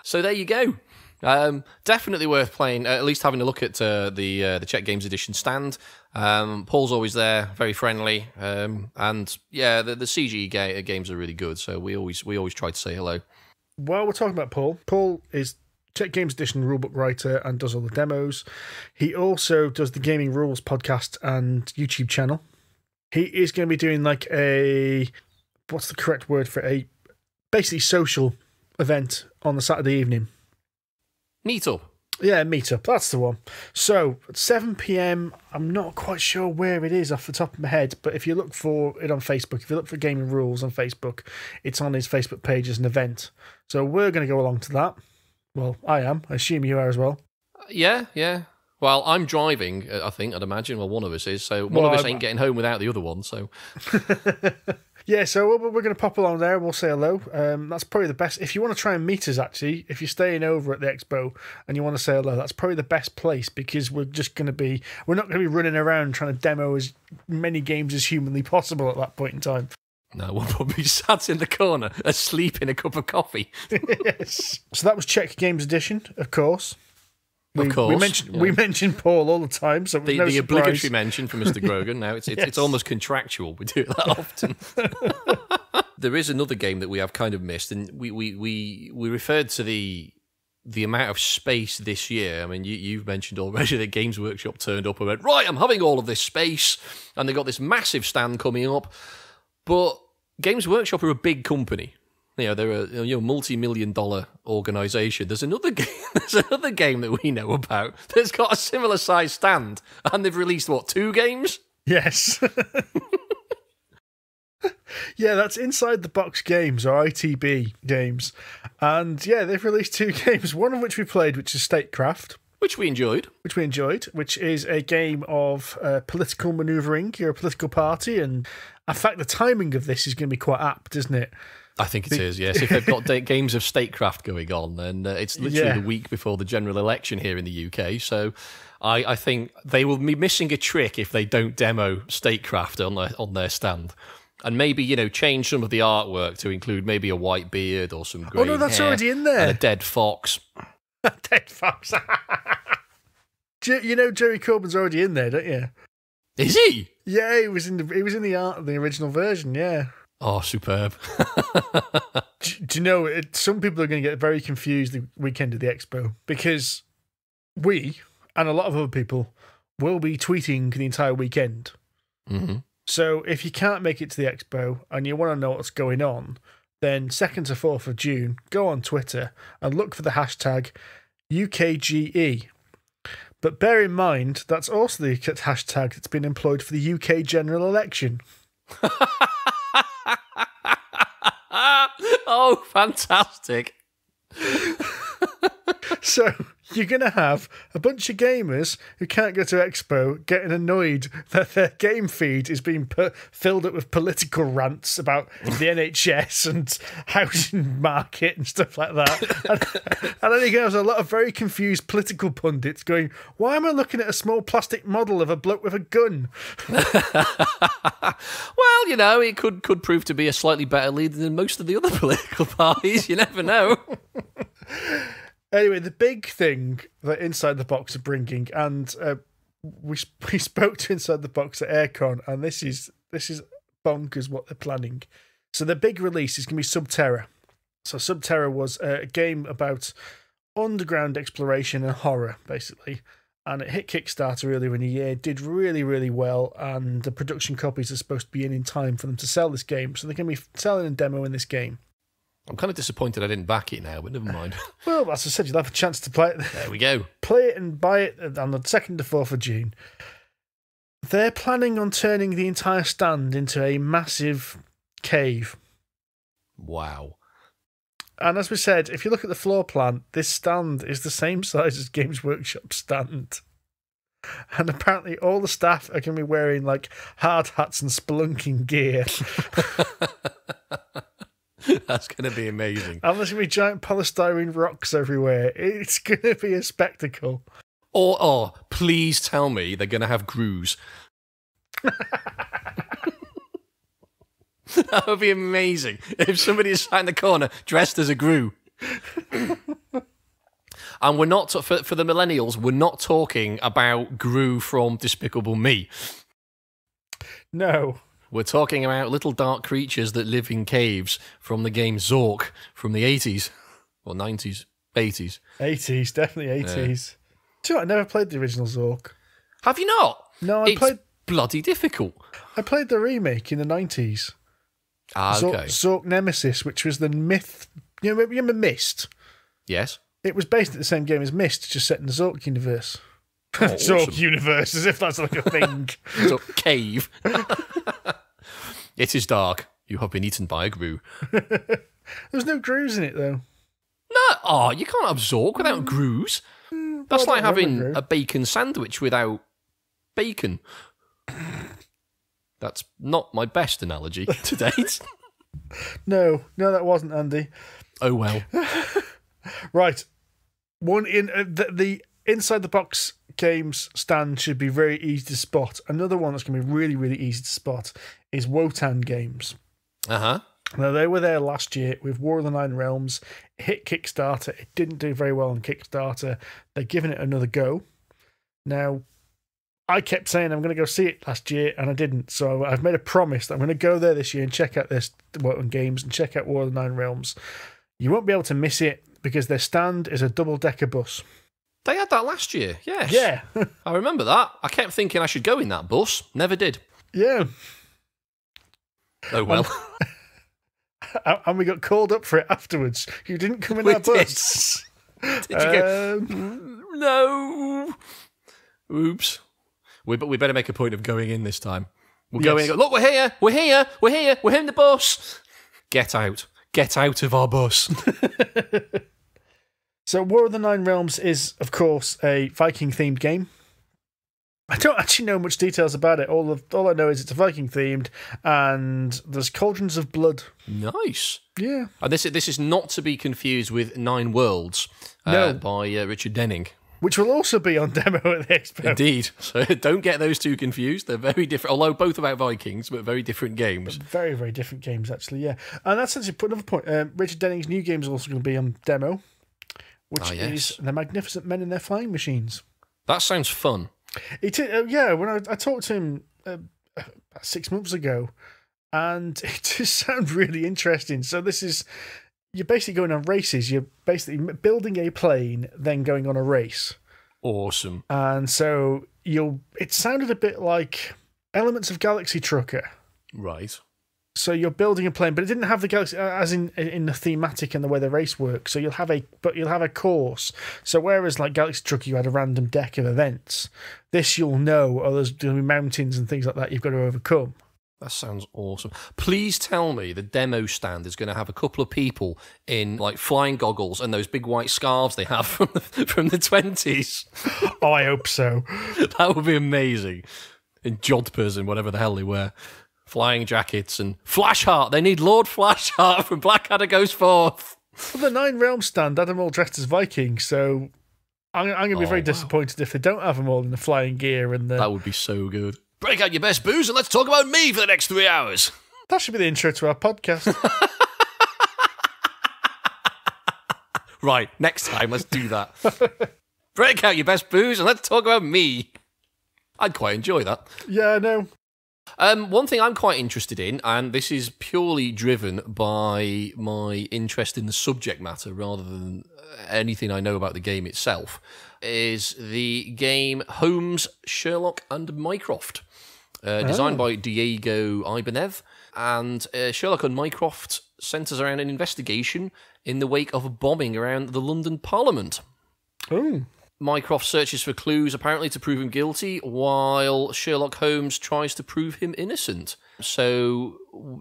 So there you go. Definitely worth playing. At least having a look at the Czech Games Edition stand. Paul's always there, very friendly, and yeah, the CG games are really good. So we always try to say hello. While we're talking about Paul is Czech Games Edition rulebook writer and does all the demos. He also does the Gaming Rules podcast and YouTube channel. He is going to be doing like what's the correct word for basically social event on the Saturday evening. Meetup. Yeah, meetup. That's the one. So, at 7 p.m, I'm not quite sure where it is off the top of my head, but if you look for it on Facebook, if you look for Gaming Rules on Facebook, it's on his Facebook page as an event. So, we're going to go along to that. Well, I am. I assume you are as well. Yeah. Well, I'm driving, I think, I'd imagine. Well, one of us is. So, one of us ain't getting home without the other one, so... Yeah, so we're going to pop along there and we'll say hello. That's probably the best. If you want to try and meet us, actually, if you're staying over at the expo and you want to say hello, that's probably the best place because we're not going to be running around trying to demo as many games as humanly possible at that point in time. No, we'll probably sat in the corner, asleep in a cup of coffee. Yes. So that was Czech Games Edition, of course. We mention Paul all the time, so the obligatory mention for Mr. Grogan. Now it's almost contractual. We do it that often. There is another game that we have kind of missed, and we referred to the amount of space this year. I mean, you've mentioned already that Games Workshop turned up and went, right, I'm having all of this space, and they got this massive stand coming up. But Games Workshop are a big company. They're a multi-million-dollar organisation. There's another game. There's another game that we know about that's got a similar size stand, and they've released 2 games? Yes. Yeah, that's Inside the Box Games, or ITB Games, and yeah, they've released 2 games. One of which we played, which is Statecraft, which we enjoyed. Which is a game of political manoeuvring. You're a political party, and in fact, the timing of this is going to be quite apt, isn't it? I think it is, yes. If they've got games of Statecraft going on, then it's literally the week before the general election here in the UK. So I think they will be missing a trick if they don't demo Statecraft on their stand. And maybe, change some of the artwork to include maybe a white beard or some grey hair. Oh, no, that's already in there. And a dead fox. A dead fox. You know Jerry Corbyn's already in there, don't you? Is he? Yeah, he was in the art of the original version, yeah. Oh, superb. Do you know, some people are going to get very confused the weekend of the expo because we, and a lot of other people, will be tweeting the entire weekend. Mm-hmm. So if you can't make it to the expo and you want to know what's going on, then 2nd to 4th of June, go on Twitter and look for the hashtag UKGE. But bear in mind, that's also the hashtag that's been employed for the UK general election. Oh, fantastic. So you're going to have a bunch of gamers who can't go to Expo getting annoyed that their game feed is being filled up with political rants about the NHS and housing market and stuff like that. And then you're going to have a lot of very confused political pundits going, why am I looking at a small plastic model of a bloke with a gun? Well, it could prove to be a slightly better leader than most of the other political parties. You never know. Anyway, the big thing that Inside the Box are bringing, and we spoke to Inside the Box at Aircon, and this is bonkers what they're planning. So the big release is going to be Subterra. So Subterra was a game about underground exploration and horror, basically. And it hit Kickstarter earlier in the year, did really, really well, and the production copies are supposed to be in time for them to sell this game. So they're going to be selling and demoing this game. I'm kind of disappointed I didn't back it now, but never mind. Well, as I said, you'll have a chance to play it. There we go. Play it and buy it on the 2nd to 4th of June. They're planning on turning the entire stand into a massive cave. Wow. And as we said, if you look at the floor plan, this stand is the same size as Games Workshop stand. And apparently all the staff are going to be wearing hard hats and spelunking gear. That's going to be amazing. And there's going to be giant polystyrene rocks everywhere. It's going to be a spectacle. Or please tell me they're going to have grooves. That would be amazing. If somebody is sat in the corner dressed as a groo. And we're not, for the millennials, we're not talking about Gru from Despicable Me. No. We're talking about little dark creatures that live in caves from the game Zork from the 80s. Or 90s. 80s. 80s, definitely 80s. Do you know, I never played the original Zork. Have you not? No, It's bloody difficult. I played the remake in the 90s. Ah, okay. Zork Nemesis, which was the myth. You remember Myst? Yes. It was based on the same game as Myst, just set in the Zork universe. Oh, Zork awesome. universe, as if that's like a thing. So, cave. It is dark. You have been eaten by a grue. There's no grooves in it, though. No, oh, you can't have Zork without grues. That's well, like I don't having remember. a bacon sandwich without bacon. That's not my best analogy to date. No, that wasn't, Andy. Oh well. Right. One in the inside the box games stand should be very easy to spot. Another one that's going to be really, really easy to spot is Wotan Games. Uh-huh. Now, they were there last year with War of the Nine Realms. It hit Kickstarter. It didn't do very well on Kickstarter. They're giving it another go. Now, I kept saying I'm going to go see it last year, and I didn't. So I've made a promise that I'm going to go there this year and check out this Wotan Games and check out War of the Nine Realms. You won't be able to miss it because their stand is a double-decker bus. They had that last year, yes. Yeah. I remember that. I kept thinking I should go in that bus. Never did. Yeah. Oh well. And we got called up for it afterwards. You didn't come in We our bus. Did you go? No. Oops. We better make a point of going in this time. We'll go in and go, look, we're here. We're in the bus. Get out. Get out of our bus. So War of the Nine Realms is, of course, a Viking-themed game. I don't actually know much details about it. All I know is it's a Viking-themed, and there's cauldrons of blood. Nice. Yeah. And this is not to be confused with Nine Worlds No. by Richard Denning. Which will also be on demo at the Expo. Indeed. So don't get those two confused. They're very different, although both about Vikings, but very different games. Very, very different games, actually, yeah. And that's actually another point. Richard Denning's new game is also going to be on demo, which is The Magnificent Men and Their Flying Machines. That sounds fun. Yeah, when I talked to him about 6 months ago, and it just sounds really interesting. So you're basically going on races. You're basically building a plane, then going on a race. Awesome. And so it sounded a bit like elements of Galaxy Trucker. Right. So you're building a plane, but it didn't have the Galaxy as in the thematic and the way the race works. So you'll have a course. So whereas like Galaxy Trucker, you had a random deck of events. This you'll know, there's going to be mountains and things like that you've got to overcome. That sounds awesome. Please tell me the demo stand is going to have a couple of people in like flying goggles and those big white scarves they have from the 20s. Oh, I hope so. That would be amazing. In jodhpurs and whatever the hell they wear. Flying jackets and Flashheart. They need Lord Flashheart from Blackadder Goes Forth. Well, the Nine Realms stand had them all dressed as Vikings, so I'm going to be very disappointed if they don't have them all in the flying gear. And that would be so good. Break out your best booze and let's talk about me for the next 3 hours. That should be the intro to our podcast. Right, next time, let's do that. Break out your best booze and let's talk about me. I'd quite enjoy that. Yeah, I know. One thing I'm quite interested in, and this is purely driven by my interest in the subject matter rather than anything I know about the game itself, is the game Holmes, Sherlock and Mycroft, designed by Diego Ibanez. And Sherlock and Mycroft centres around an investigation in the wake of a bombing around the London Parliament. Oh. Mycroft searches for clues, apparently, to prove him guilty, while Sherlock Holmes tries to prove him innocent. So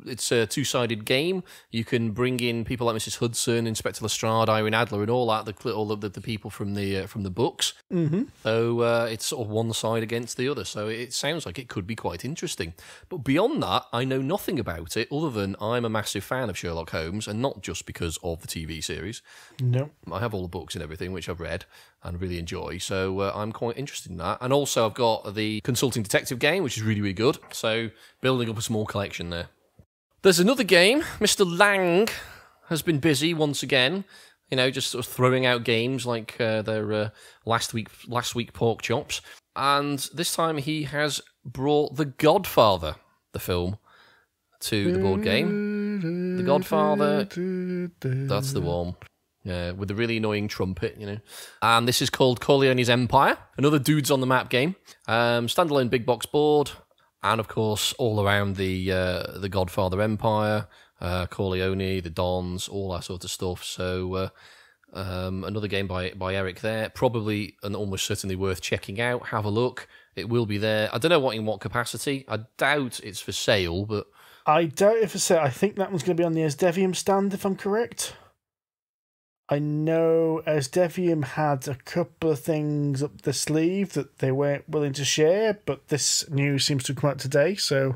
it's a two-sided game. You can bring in people like Mrs. Hudson, Inspector Lestrade, Irene Adler, and all the people from the books. Mm-hmm. So it's sort of one side against the other. So it sounds like it could be quite interesting. But beyond that, I know nothing about it other than I'm a massive fan of Sherlock Holmes, and not just because of the TV series. No. I have all the books and everything, which I've read and really enjoy. So I'm quite interested in that. And also I've got the Consulting Detective game, which is really, really good. So building up a small collection there. There's another game. Mr. Lang has been busy once again, just sort of throwing out games like their last week pork chops. And this time he has brought The Godfather, the film, to the board game. The Godfather, that's the one. With the really annoying trumpet, And this is called Corleone's Empire, another Dudes on the Map game. Standalone big box board. And, of course, all around the Godfather Empire, Corleone, the Dons, all that sort of stuff. So Another game by Eric there, probably and almost certainly worth checking out. Have a look. It will be there. I don't know in what capacity. I doubt it's for sale, but I doubt it for sale. I think that one's going to be on the Asdevium stand, if I'm correct. I know Asdevium had a couple of things up the sleeve that they weren't willing to share, but this news seems to have come out today, so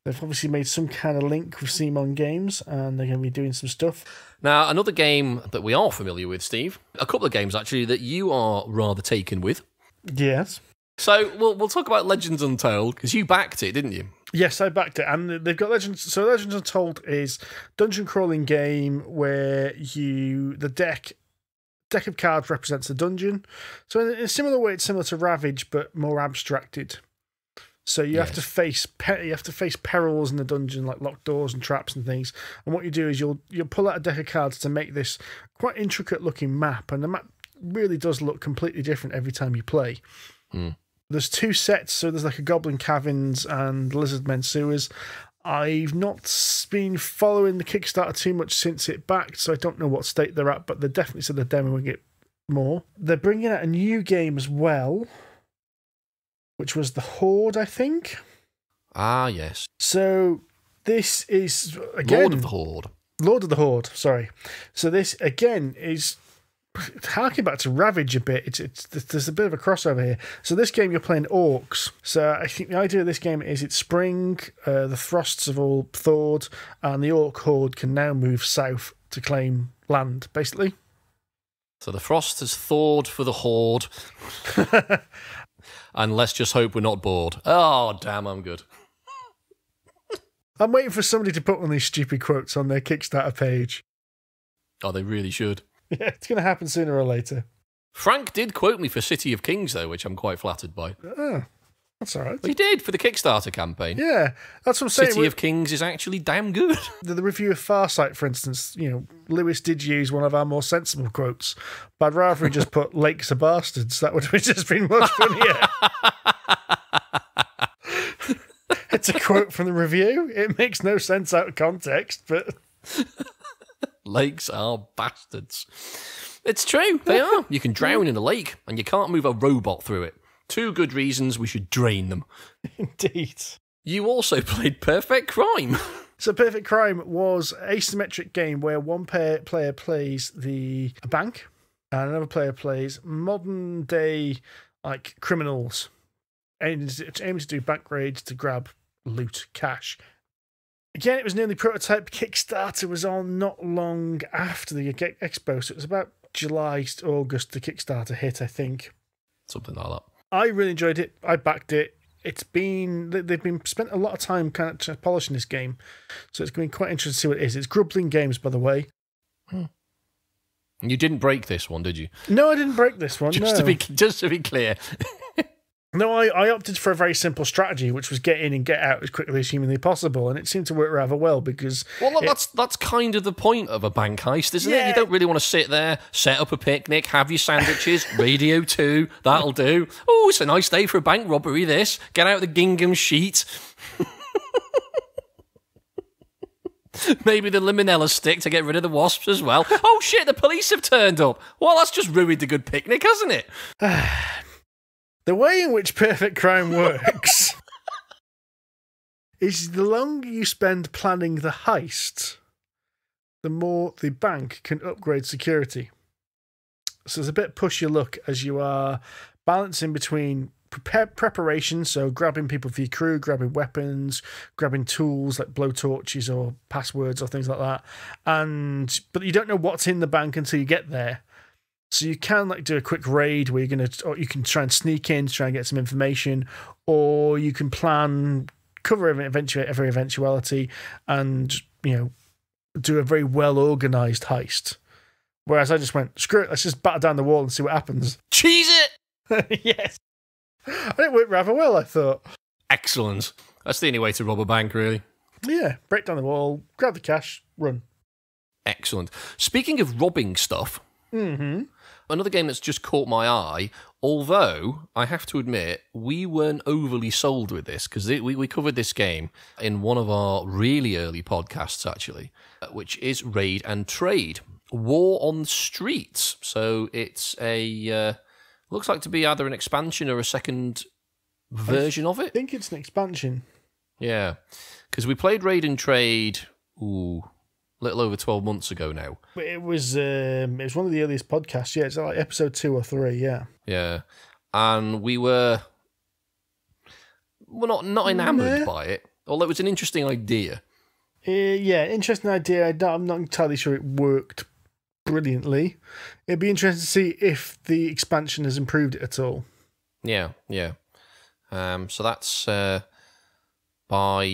they've obviously made some kind of link with Simon Games, and they're going to be doing some stuff. Now, another game that we are familiar with, Steve, a couple of games actually that you are rather taken with. Yes. So we'll talk about Legends Untold, because you backed it, didn't you? Yes, I backed it, and they've got Legends. So Legends Untold is dungeon crawling game where the deck of cards represents a dungeon. So in a similar way, it's similar to Ravage, but more abstracted. So you have to face perils in the dungeon, like locked doors and traps and things. And what you do is you'll pull out a deck of cards to make this quite intricate looking map, and the map really does look completely different every time you play. There's 2 sets, so there's like a Goblin Caverns and Lizardmen Sewers. I've not been following the Kickstarter too much since it backed, so I don't know what state they're at, but they definitely said they're demoing it more. They're bringing out a new game as well, which was the Horde, I think. Ah, yes. So this is, again... Lord of the Horde. Lord of the Horde, sorry. So this, again, is harking back to Ravage a bit. There's a bit of a crossover here. So this game, you're playing orcs. So I think the idea of this game is it's spring, the frosts have all thawed, and the orc horde can now move south to claim land, basically. So the frost has thawed for the horde. And let's just hope we're not bored. Oh, damn, I'm good. I'm waiting for somebody to put one of these stupid quotes on their Kickstarter page. Oh, they really should. Yeah, it's going to happen sooner or later. Frank did quote me for City of Kings, though, which I'm quite flattered by. Oh, that's all right. Well, he did, for the Kickstarter campaign. Yeah, that's what I'm saying. City of Kings is actually damn good. The review of Farsight, for instance, Lewis did use one of our more sensible quotes, but I'd rather he just put lakes are bastards. That would have just been much funnier. It's a quote from the review. It makes no sense out of context, but... Lakes are bastards. It's true, they are. You can drown in a lake, and you can't move a robot through it. 2 good reasons we should drain them. Indeed. You also played Perfect Crime. So Perfect Crime was an asymmetric game where one player plays a bank, and another player plays modern-day criminals, aiming to do bank raids to grab loot, cash. Again, it was nearly prototype. Kickstarter was on not long after the Expo, so it was about July, August the Kickstarter hit, I think. Something like that. I really enjoyed it. I backed it. They've been spent a lot of time kind of polishing this game, so it's going to be quite interesting to see what it is. It's Grubbling Games, by the way. You didn't break this one, did you? No, I didn't break this one. Just to be clear. No, I opted for a very simple strategy, which was get in and get out as quickly as humanly possible, and it seemed to work rather well because... Well, that's kind of the point of a bank heist, isn't it? You don't really want to sit there, set up a picnic, have your sandwiches, Radio 2, that'll do. Oh, it's a nice day for a bank robbery, this. Get out the gingham sheet. Maybe the limonella stick to get rid of the wasps as well. Oh, shit, the police have turned up. Well, that's just ruined the good picnic, hasn't it? The way in which Perfect Crime works is the longer you spend planning the heist, the more the bank can upgrade security. So there's a bit push your luck as you are balancing between preparation, so grabbing people for your crew, grabbing weapons, grabbing tools like blowtorches or passwords or things like that, but you don't know what's in the bank until you get there. So you can do a quick raid where or you can try and sneak in to try and get some information, or you can cover every eventuality, and do a very well organised heist. Whereas I just went, screw it, let's just batter down the wall and see what happens. Cheese it. Yes, and it worked rather well, I thought. Excellent. That's the only way to rob a bank, really. Yeah, break down the wall, grab the cash, run. Excellent. Speaking of robbing stuff. Another game that's just caught my eye, although I have to admit we weren't overly sold with this, because we covered this game in one of our really early podcasts, actually, which is Raid and Trade, War on the Streets. So it's a looks like to be either an expansion or a second version of it. I think it's an expansion. Yeah, because we played Raid and Trade, a little over 12 months ago now. It was one of the earliest podcasts. Yeah, it's like episode 2 or 3. Yeah. Yeah, and we were not enamoured by it, although it was an interesting idea. Yeah, interesting idea. I'm not entirely sure it worked brilliantly. It'd be interesting to see if the expansion has improved it at all. Yeah. So that's by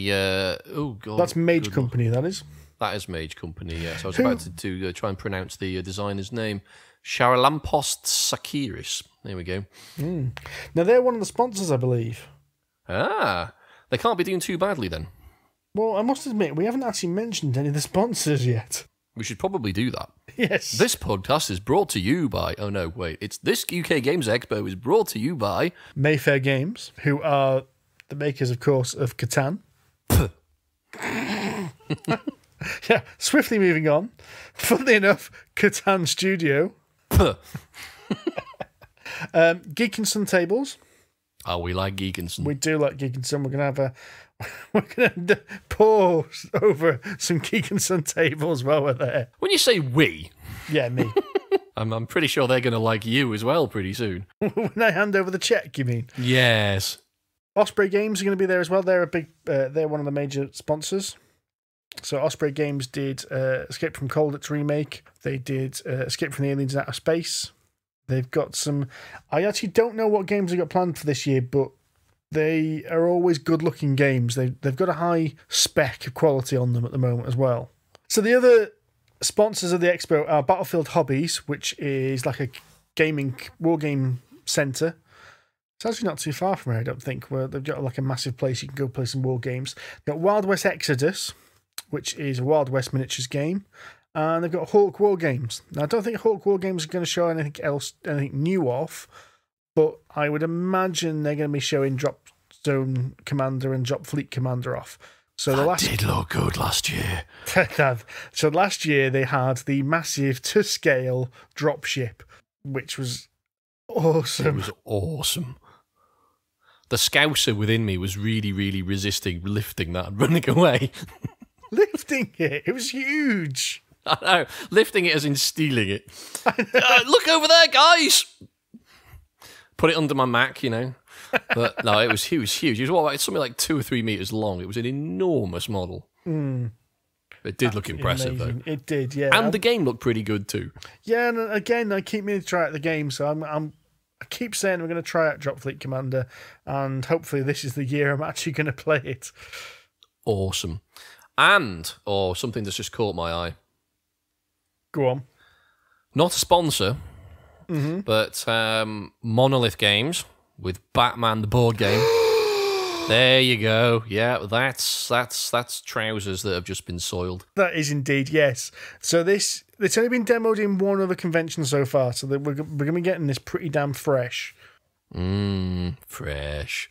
that's Mage Company. That is. That is Mage Company. Yes, I was about to try and pronounce the designer's name. Charalampos Sakiris. There we go. Now they're one of the sponsors, I believe. Ah, they can't be doing too badly then. Well, I must admit, we haven't actually mentioned any of the sponsors yet. We should probably do that. Yes. This podcast is brought to you by... Oh, no, wait. It's this UK Games Expo is brought to you by... Mayfair Games, who are the makers, of course, of Catan. Yeah, swiftly moving on. Funnily enough, Catan Studio. Geekinson Tables. Oh, we like Geekinson. We do like Geekinson. We're gonna pour over some Geekinson tables while we're there. When you say we, yeah, me. I'm pretty sure they're going to like you as well pretty soon. When I hand over the check, you mean? Yes. Osprey Games are going to be there as well. They're they're one of the major sponsors. So Osprey Games did Escape from Colditz remake. They did Escape from the Aliens in Outer Space. They've got some... I actually don't know what games they've got planned for this year, but they are always good-looking games. They've got a high spec of quality on them at the moment as well. So the other sponsors of the expo are Battlefield Hobbies, which is like a war game centre. It's actually not too far from here, I don't think, where they've got like a massive place you can go play some war games. They've got Wild West Exodus, which is a Wild West miniatures game. And they've got Hawk War Games. Now, I don't think Hawk War Games are going to show anything new off, but I would imagine they're going to be showing Dropzone Commander and Dropfleet Commander off. So that did look good last year. So last year they had the massive to-scale dropship, which was awesome. It was awesome. The Scouser within me was really, really resisting lifting that and running away. Lifting it? It was huge. I know. Lifting it as in stealing it. Look over there, guys! Put it under my Mac, you know. But no, it was huge. It was something like 2 or 3 meters long. It was an enormous model. It did look impressive, amazing. Though. It did, yeah. And the game looked pretty good too. Yeah, and again, I keep meaning to try out the game, so I keep saying we're going to try out Dropfleet Commander, and hopefully this is the year I'm actually going to play it. Awesome. And, something that's just caught my eye. Go on. Not a sponsor, but Monolith Games with Batman the board game. There you go. Yeah, that's trousers that have just been soiled. That is indeed, yes. So it's only been demoed in one other convention so far, so that we're going to be getting this pretty damn fresh. Fresh.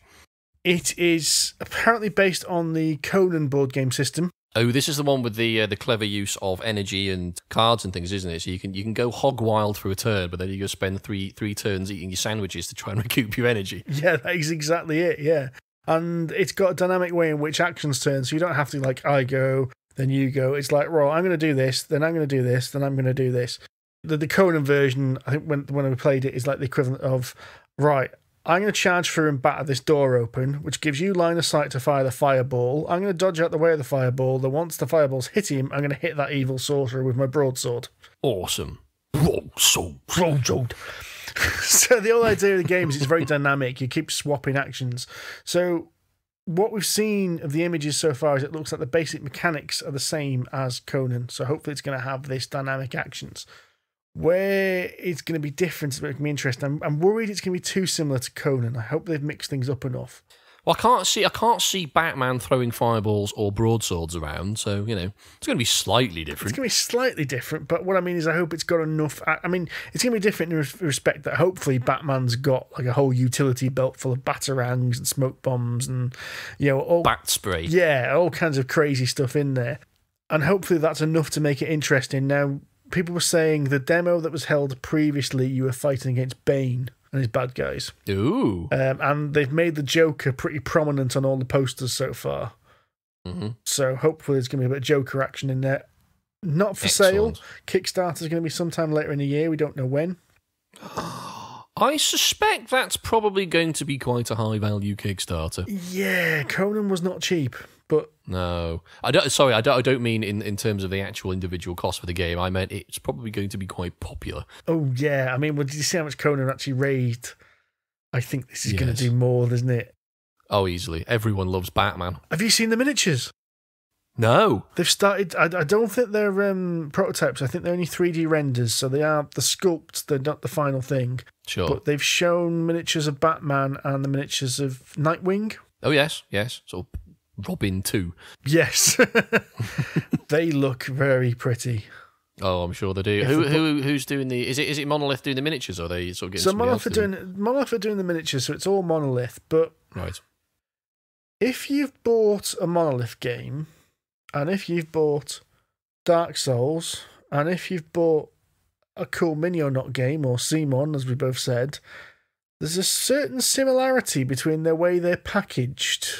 It is apparently based on the Conan board game system. Oh, this is the one with the clever use of energy and cards and things, isn't it? So you can go hog wild for a turn, but then you go spend three turns eating your sandwiches to try and recoup your energy. Yeah, that is exactly it, yeah. And it's got a dynamic way in which actions turn, so you don't have to, like, I go, then you go. It's like, right, I'm going to do this, then I'm going to do this, then I'm going to do this. The Conan version, I think when we played it, is like the equivalent of, right, I'm going to charge through and batter this door open, which gives you line of sight to fire the fireball. I'm going to dodge out the way of the fireball. Then once the fireball's hit him, I'm going to hit that evil sorcerer with my broadsword. Awesome. Broadsword. So the whole idea of the game is it's very dynamic. You keep swapping actions. So what we've seen of the images so far is it looks like the basic mechanics are the same as Conan. So hopefully it's going to have this dynamic actions. Where it's going to be different is going to be interesting. I'm worried it's going to be too similar to Conan. I hope they've mixed things up enough. Well, I can't see Batman throwing fireballs or broadswords around, so, you know, it's going to be slightly different. It's going to be slightly different, but what I mean is I hope it's got enough... I mean, it's going to be different in respect that hopefully Batman's got like a whole utility belt full of batarangs and smoke bombs and, you know... all bat spray. Yeah, all kinds of crazy stuff in there. And hopefully that's enough to make it interesting. Now, people were saying the demo that was held previously, you were fighting against Bane and his bad guys. Ooh. And they've made the Joker pretty prominent on all the posters so far. Mm-hmm. So hopefully there's going to be a bit of Joker action in there. Not for sale. Kickstarter's going to be sometime later in the year. We don't know when. I suspect that's probably going to be quite a high-value Kickstarter. Yeah, Conan was not cheap, but... No. I don't mean in terms of the actual individual cost for the game. I meant it's probably going to be quite popular. Oh, yeah. I mean, did you see how much Conan actually raised? I think this is going to do more, isn't it? Oh, easily. Everyone loves Batman. Have you seen the miniatures? No. They've started... I don't think they're prototypes. I think they're only 3D renders, so they are the sculpts. They're not the final thing. Sure. But they've shown miniatures of Batman and the miniatures of Nightwing. Oh, yes. Sort of Robin too. Yes. They look very pretty. Oh, I'm sure they do. Who's doing the... Is it Monolith doing the miniatures, or are they sort of getting Monolith are doing the miniatures, so it's all Monolith. But right. If you've bought a Monolith game, and if you've bought Dark Souls, and if you've bought a cool Mini-O-Not game, or Simon, as we both said, there's a certain similarity between the way they're packaged.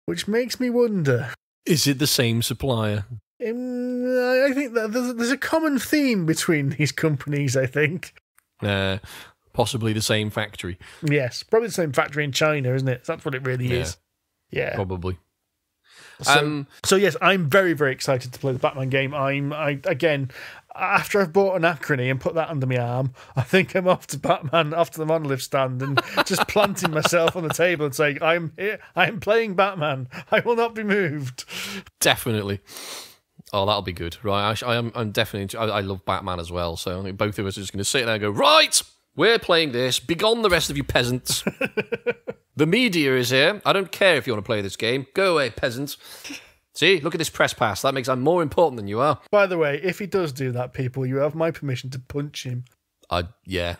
Which makes me wonder. Is it the same supplier? I think that there's a common theme between these companies, I think. Possibly the same factory. Yes, probably the same factory in China, isn't it? That's what it really is. Yeah. Probably. So yes, I'm very, very excited to play the Batman game. Again, after I've bought Anachrony and put that under my arm, I think I'm off to Batman, off to the Monolith stand, and just planting myself on the table and saying, "I'm here. I'm playing Batman. I will not be moved." Definitely. Oh, that'll be good. Right, I'm definitely... I love Batman as well, so I think both of us are just going to sit there and go, right, we're playing this. Begone the rest of you peasants. The media is here. I don't care if you want to play this game. Go away, peasants. See, look at this press pass. That makes I'm more important than you are. By the way, if he does do that, people, you have my permission to punch him. Yeah,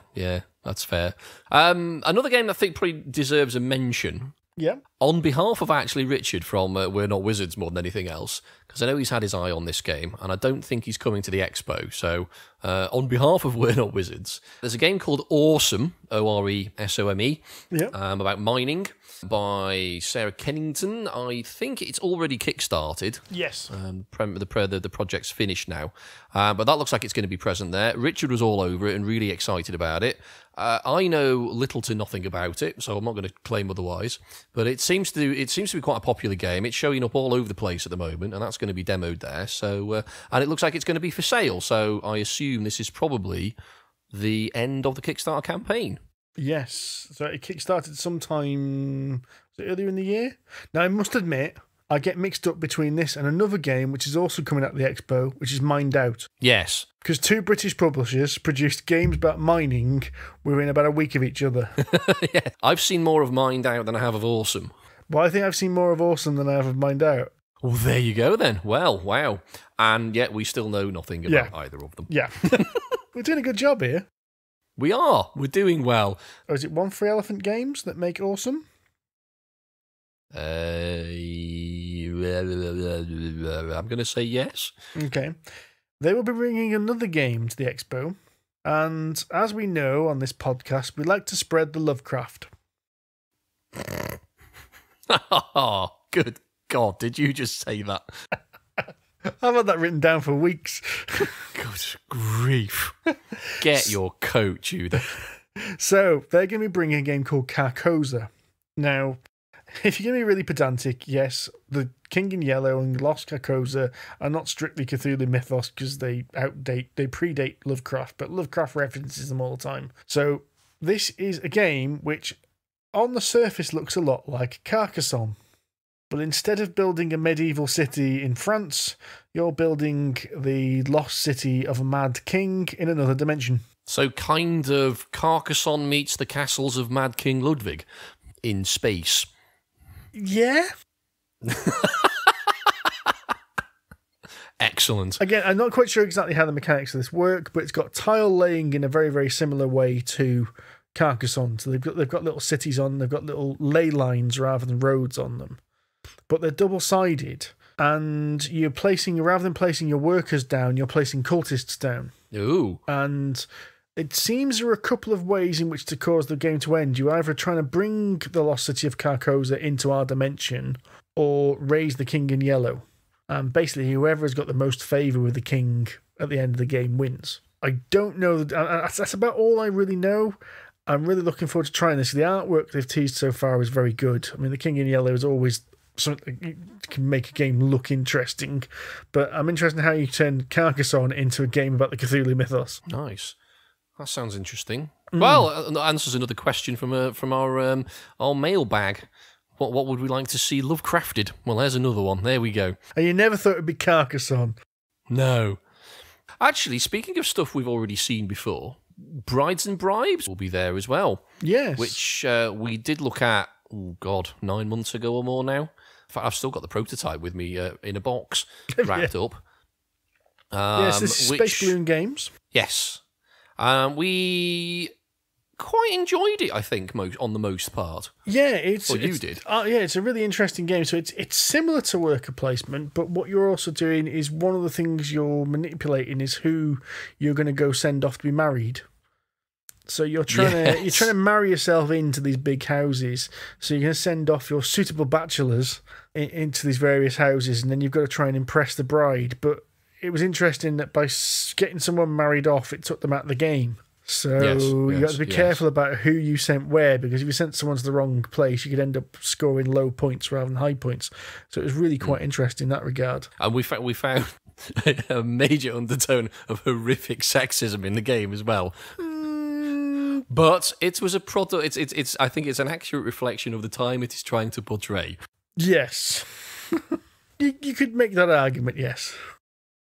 that's fair. Another game that I think probably deserves a mention. Yeah. On behalf of actually Richard from We're Not Wizards more than anything else, because I know he's had his eye on this game, and I don't think he's coming to the expo. So, on behalf of We're Not Wizards, there's a game called Awesome, Oresome, about mining by Sarah Kennington. I think it's already kickstarted. Yes. The project's finished now, but that looks like it's going to be present there. Richard was all over it and really excited about it. I know little to nothing about it, so I'm not going to claim otherwise. But it seems to be quite a popular game. It's showing up all over the place at the moment, and that's going to be demoed there. So, and it looks like it's going to be for sale. So I assume this is probably the end of the Kickstarter campaign. Yes. So it kickstarted sometime earlier in the year. Now I must admit, I get mixed up between this and another game which is also coming at the expo, which is Mined Out. Yes. Because two British publishers produced games about mining within about a week of each other. Yeah. I've seen more of Mined Out than I have of Awesome. Well, I think I've seen more of Awesome than I have of Mined Out. Well, there you go then. Well, wow. And yet we still know nothing about either of them. Yeah. We're doing a good job here. We are. We're doing well. Or is it One Free Elephant Games that make Awesome? I'm going to say yes. Okay. They will be bringing another game to the expo. And as we know on this podcast, we like to spread the Lovecraft. Oh, good God. Did you just say that? I've had that written down for weeks. Good grief. Get your coat, Judah. So, they're going to be bringing a game called Carcosa. Now, if you're going to be really pedantic, yes, the King in Yellow and Lost Carcosa are not strictly Cthulhu mythos because they predate Lovecraft, but Lovecraft references them all the time. So, this is a game which, on the surface, looks a lot like Carcassonne. But instead of building a medieval city in France, you're building the lost city of a mad king in another dimension. So kind of Carcassonne meets the castles of Mad King Ludwig in space. Yeah. Excellent. Again, I'm not quite sure exactly how the mechanics of this work, but it's got tile laying in a very, very similar way to Carcassonne. So they've got little cities on, they've got little ley lines rather than roads on them. But they're double-sided, and you're placing, rather than placing your workers down, you're placing cultists down. Ooh. And it seems there are a couple of ways in which to cause the game to end. You're either trying to bring the lost city of Carcosa into our dimension, or raise the king in yellow. And basically, whoever has got the most favour with the king at the end of the game wins. I don't know. That's about all I really know. I'm really looking forward to trying this. The artwork they've teased so far is very good. I mean, the king in yellow is always something that can make a game look interesting. But I'm interested in how you turn Carcassonne into a game about the Cthulhu mythos. Nice. That sounds interesting. Well, that answers another question from our mailbag. What would we like to see Lovecrafted? Well, there's another one. There we go. And you never thought it'd be Carcassonne? No. Actually, speaking of stuff we've already seen before, Brides and Bribes will be there as well. Yes. Which we did look at, 9 months ago or more now. In fact, I've still got the prototype with me in a box, wrapped up. Yes, this is Space Balloon Games. Yes. We quite enjoyed it, I think, on the most part. Yeah, you did. It's a really interesting game. So it's similar to worker placement, but what you're also doing is one of the things you're manipulating is who you're going to go send off to be married. So you're trying to marry yourself into these big houses. So you're going to send off your suitable bachelors into these various houses, and then you've got to try and impress the bride. But it was interesting that by getting someone married off, it took them out of the game. So you got to be careful about who you sent where, because if you sent someone to the wrong place, you could end up scoring low points rather than high points. So it was really quite interesting in that regard. And we found a major undertone of horrific sexism in the game as well. But it was a product. It's. I think it's an accurate reflection of the time it is trying to portray. Yes, you could make that argument. Yes.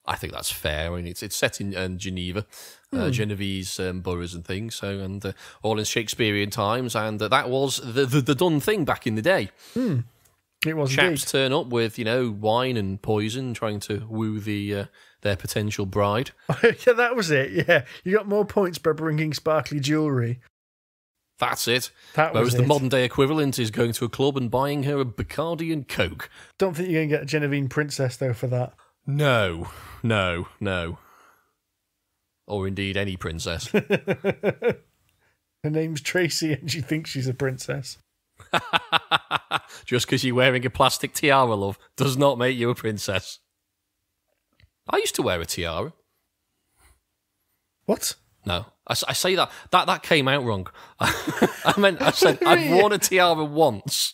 I think that's fair. I mean, it's set in Geneva, Genovese boroughs and things, and all in Shakespearean times, and that was the done thing back in the day. It was. Chaps indeed. turn up with wine and poison, trying to woo their potential bride. Yeah, that was it. Yeah, you got more points by bringing sparkly jewellery. That's it. Whereas the modern day equivalent is going to a club and buying her a Bacardi and Coke. Don't think you're going to get a Genovese princess though for that. No. Or indeed any princess. Her name's Tracy and she thinks she's a princess. Just because you're wearing a plastic tiara, love, does not make you a princess. I used to wear a tiara. What? No. I say that came out wrong. I said I've worn a tiara once.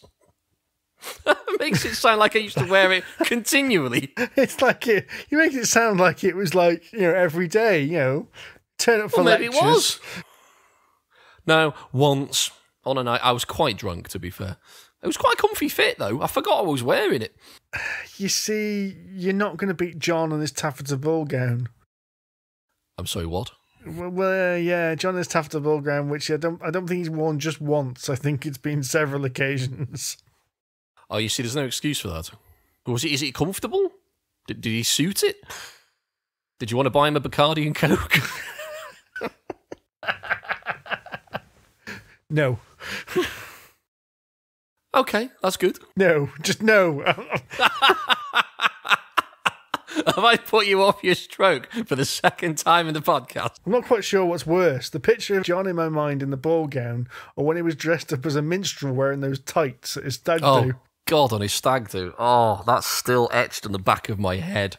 It makes it sound like I used to wear it continually. It's like you make it sound like it was like, every day, turn up for lectures. Maybe it was. No, once on a night. I was quite drunk, to be fair. It was quite a comfy fit, though. I forgot I was wearing it. You see, you're not going to beat John on his taffeta ball gown. I'm sorry, what? Well, yeah, John has taffeta ball gown, which I don't think he's worn just once. I think it's been several occasions. Oh, you see, there's no excuse for that. Is it comfortable? Did he suit it? Did you want to buy him a Bacardi and Coke? No. Okay, that's good. No, just no. Have I put you off your stroke for the second time in the podcast? I'm not quite sure what's worse. The picture of John in my mind in the ball gown, or when he was dressed up as a minstrel wearing those tights at his stag do. God, on his stag do. Oh, that's still etched on the back of my head.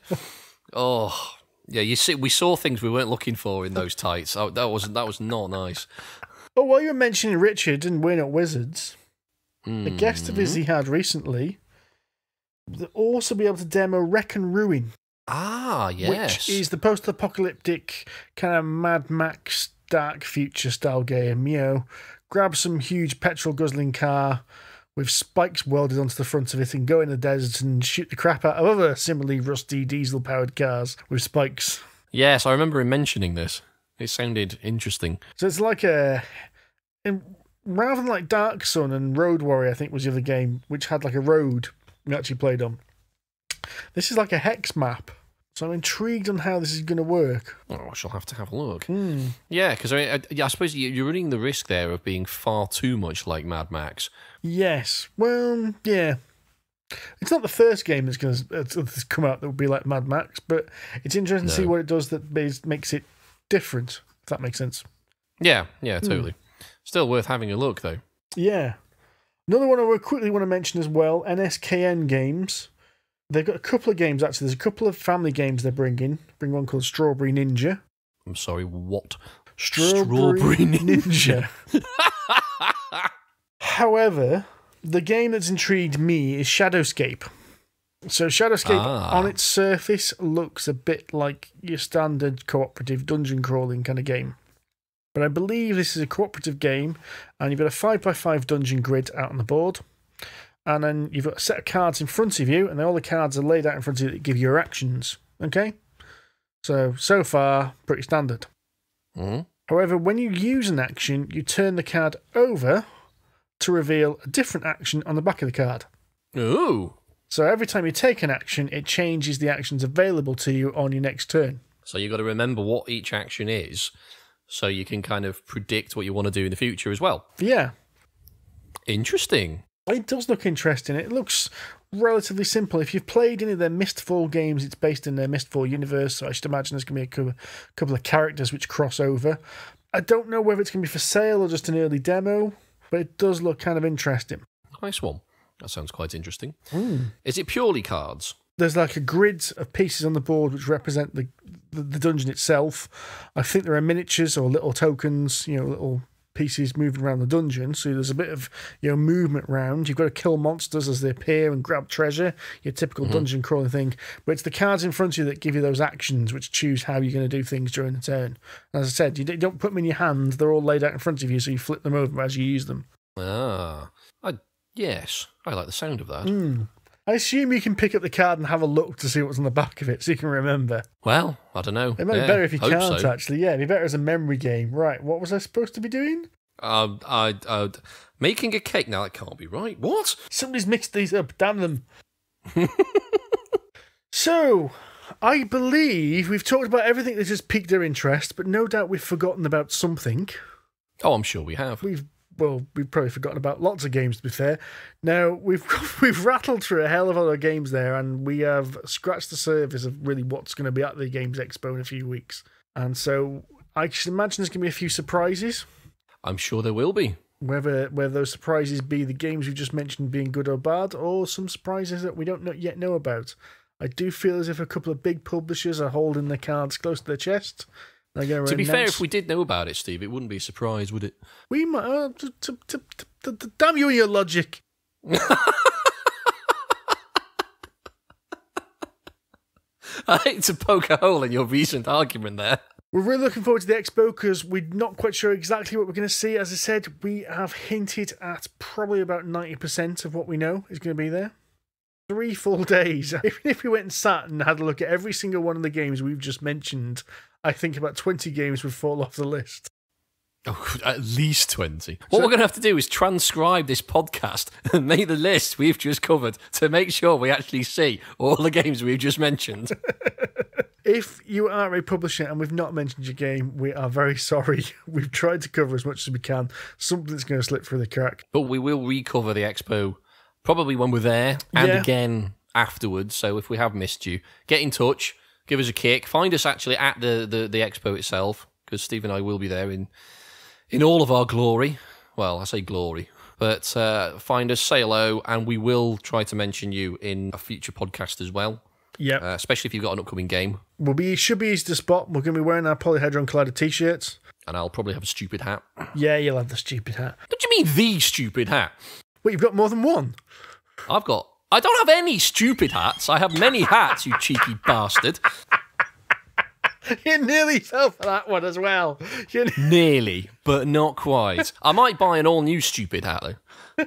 Oh, yeah. You see, we saw things we weren't looking for in those tights. Oh, that was not nice. Oh, while you were mentioning Richard and We're Not Wizards, a guest of his he had recently, they'll also be able to demo Wreck and Ruin. Ah, yes. Which is the post-apocalyptic kind of Mad Max dark future style game. Grab some huge petrol-guzzling car with spikes welded onto the front of it and go in the desert and shoot the crap out of other similarly rusty diesel-powered cars with spikes. Yes, I remember him mentioning this. It sounded interesting. So it's like rather than like Dark Sun and Road Warrior, I think was the other game, which had like a road we actually played on. This is like a hex map. So I'm intrigued on how this is going to work. Oh, I shall have to have a look. Yeah, because I suppose you're running the risk there of being far too much like Mad Max. Yes. Well, yeah. It's not the first game that's going to come out that will be like Mad Max, but it's interesting to see what it does that makes it different, if that makes sense. Yeah, totally. Still worth having a look, though. Yeah. Another one I quickly want to mention as well, NSKN Games. They've got a couple of games, actually. There's a couple of family games they're bringing. Bring one called Strawberry Ninja. I'm sorry, what? Strawberry Ninja. However, the game that's intrigued me is Shadowscape. So Shadowscape, on its surface, looks a bit like your standard cooperative dungeon crawling kind of game. But I believe this is a cooperative game, and you've got a 5x5 dungeon grid out on the board. And then you've got a set of cards in front of you, and all the cards are laid out in front of you that give you your actions. Okay? So far, pretty standard. Mm-hmm. However, when you use an action, you turn the card over to reveal a different action on the back of the card. Ooh. So every time you take an action, it changes the actions available to you on your next turn. So you've got to remember what each action is, so you can kind of predict what you want to do in the future as well. Yeah. Interesting. It does look interesting. It looks relatively simple. If you've played any of their Mistfall games, it's based in their Mistfall universe, so I should imagine there's going to be a couple of characters which cross over. I don't know whether it's going to be for sale or just an early demo, but it does look kind of interesting. Nice one. That sounds quite interesting. Is it purely cards? There's like a grid of pieces on the board which represent the dungeon itself. I think there are miniatures or little tokens, little pieces moving around the dungeon. So there's a bit of movement around. You've got to kill monsters as they appear and grab treasure, your typical dungeon crawling thing. But it's the cards in front of you that give you those actions which choose how you're going to do things during the turn. And as I said, you don't put them in your hand. They're all laid out in front of you, so you flip them over as you use them. Yes. I like the sound of that. I assume you can pick up the card and have a look to see what's on the back of it so you can remember. Well, I don't know. It might be better if you can't, actually. Yeah, it'd be better as a memory game. Right, what was I supposed to be doing? Making a cake. Now, that can't be right. What? Somebody's mixed these up. Damn them. So, I believe we've talked about everything that has piqued our interest, but no doubt we've forgotten about something. Oh, I'm sure we have. We've probably forgotten about lots of games, to be fair. Now, we've rattled through a hell of a lot of games there, and we have scratched the surface of really what's going to be at the Games Expo in a few weeks. And so I should imagine there's going to be a few surprises. I'm sure there will be. Whether those surprises be the games we've just mentioned being good or bad, or some surprises that we don't yet know about. I do feel as if a couple of big publishers are holding their cards close to their chest. To be fair, if we did know about it, Steve, it wouldn't be a surprise, would it? We might. Damn you and your logic. I hate to poke a hole in your recent argument there. We're really looking forward to the expo because we're not quite sure exactly what we're going to see. As I said, we have hinted at probably about 90% of what we know is going to be there. 3 full days. Even if we went and sat and had a look at every single one of the games we've just mentioned, I think about 20 games would fall off the list. Oh, at least 20. What we're going to have to do is transcribe this podcast and make the list we've just covered to make sure we actually see all the games we've just mentioned. If you are a publisher and we've not mentioned your game, we are very sorry. We've tried to cover as much as we can. Something's going to slip through the crack. But we will recover the expo probably when we're there and again afterwards. So if we have missed you, get in touch, give us a kick. Find us actually at the expo itself, because Steve and I will be there in all of our glory. Well, I say glory. But find us, say hello, and we will try to mention you in a future podcast as well. Yeah, especially if you've got an upcoming game. Should be easy to spot. We're going to be wearing our Polyhedron Collider t-shirts. And I'll probably have a stupid hat. Yeah, you'll have the stupid hat. What do you mean, the stupid hat? Well, you've got more than one. I don't have any stupid hats. I have many hats, you cheeky bastard. You nearly fell for that one as well. Nearly, but not quite. I might buy an all-new stupid hat, though.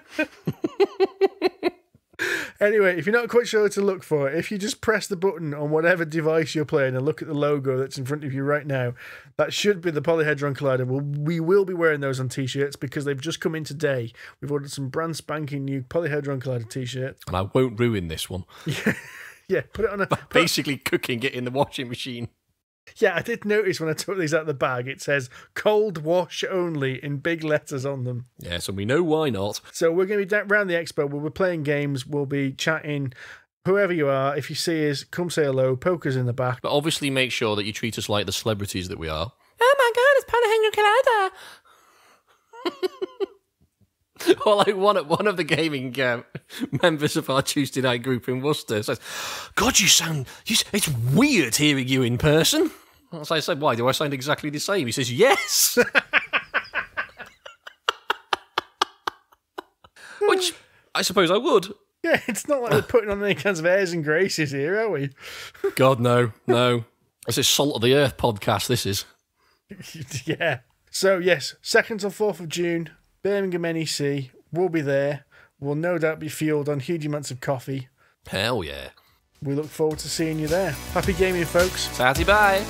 Anyway, if you're not quite sure what to look for, if you just press the button on whatever device you're playing and look at the logo that's in front of you right now, that should be the Polyhedron Collider. We will be wearing those on t-shirts because they've just come in today. We've ordered some brand spanking new Polyhedron Collider t-shirts. And I won't ruin this one. Yeah, put it on basically cooking it in the washing machine. Yeah, I did notice when I took these out of the bag, it says cold wash only in big letters on them. Yes, and we know why not. So we're going to be around the expo. We'll be playing games. We'll be chatting. Whoever you are, if you see us, come say hello. Poke us in the back. But obviously make sure that you treat us like the celebrities that we are. Oh my God, it's Polyhedron. Or like one of the gaming members of our Tuesday night group in Worcester says, God, it's weird hearing you in person. So I said, why? Do I sound exactly the same? He says, yes. Which I suppose I would. Yeah, it's not like we're putting on any kinds of airs and graces here, are we? God, no. This is Salt of the Earth podcast, this is. Yeah. So, yes, 2nd till 4th of June, Birmingham NEC. We'll be there. We'll no doubt be fueled on huge amounts of coffee. Hell yeah. We look forward to seeing you there. Happy gaming, folks. Tatty bye.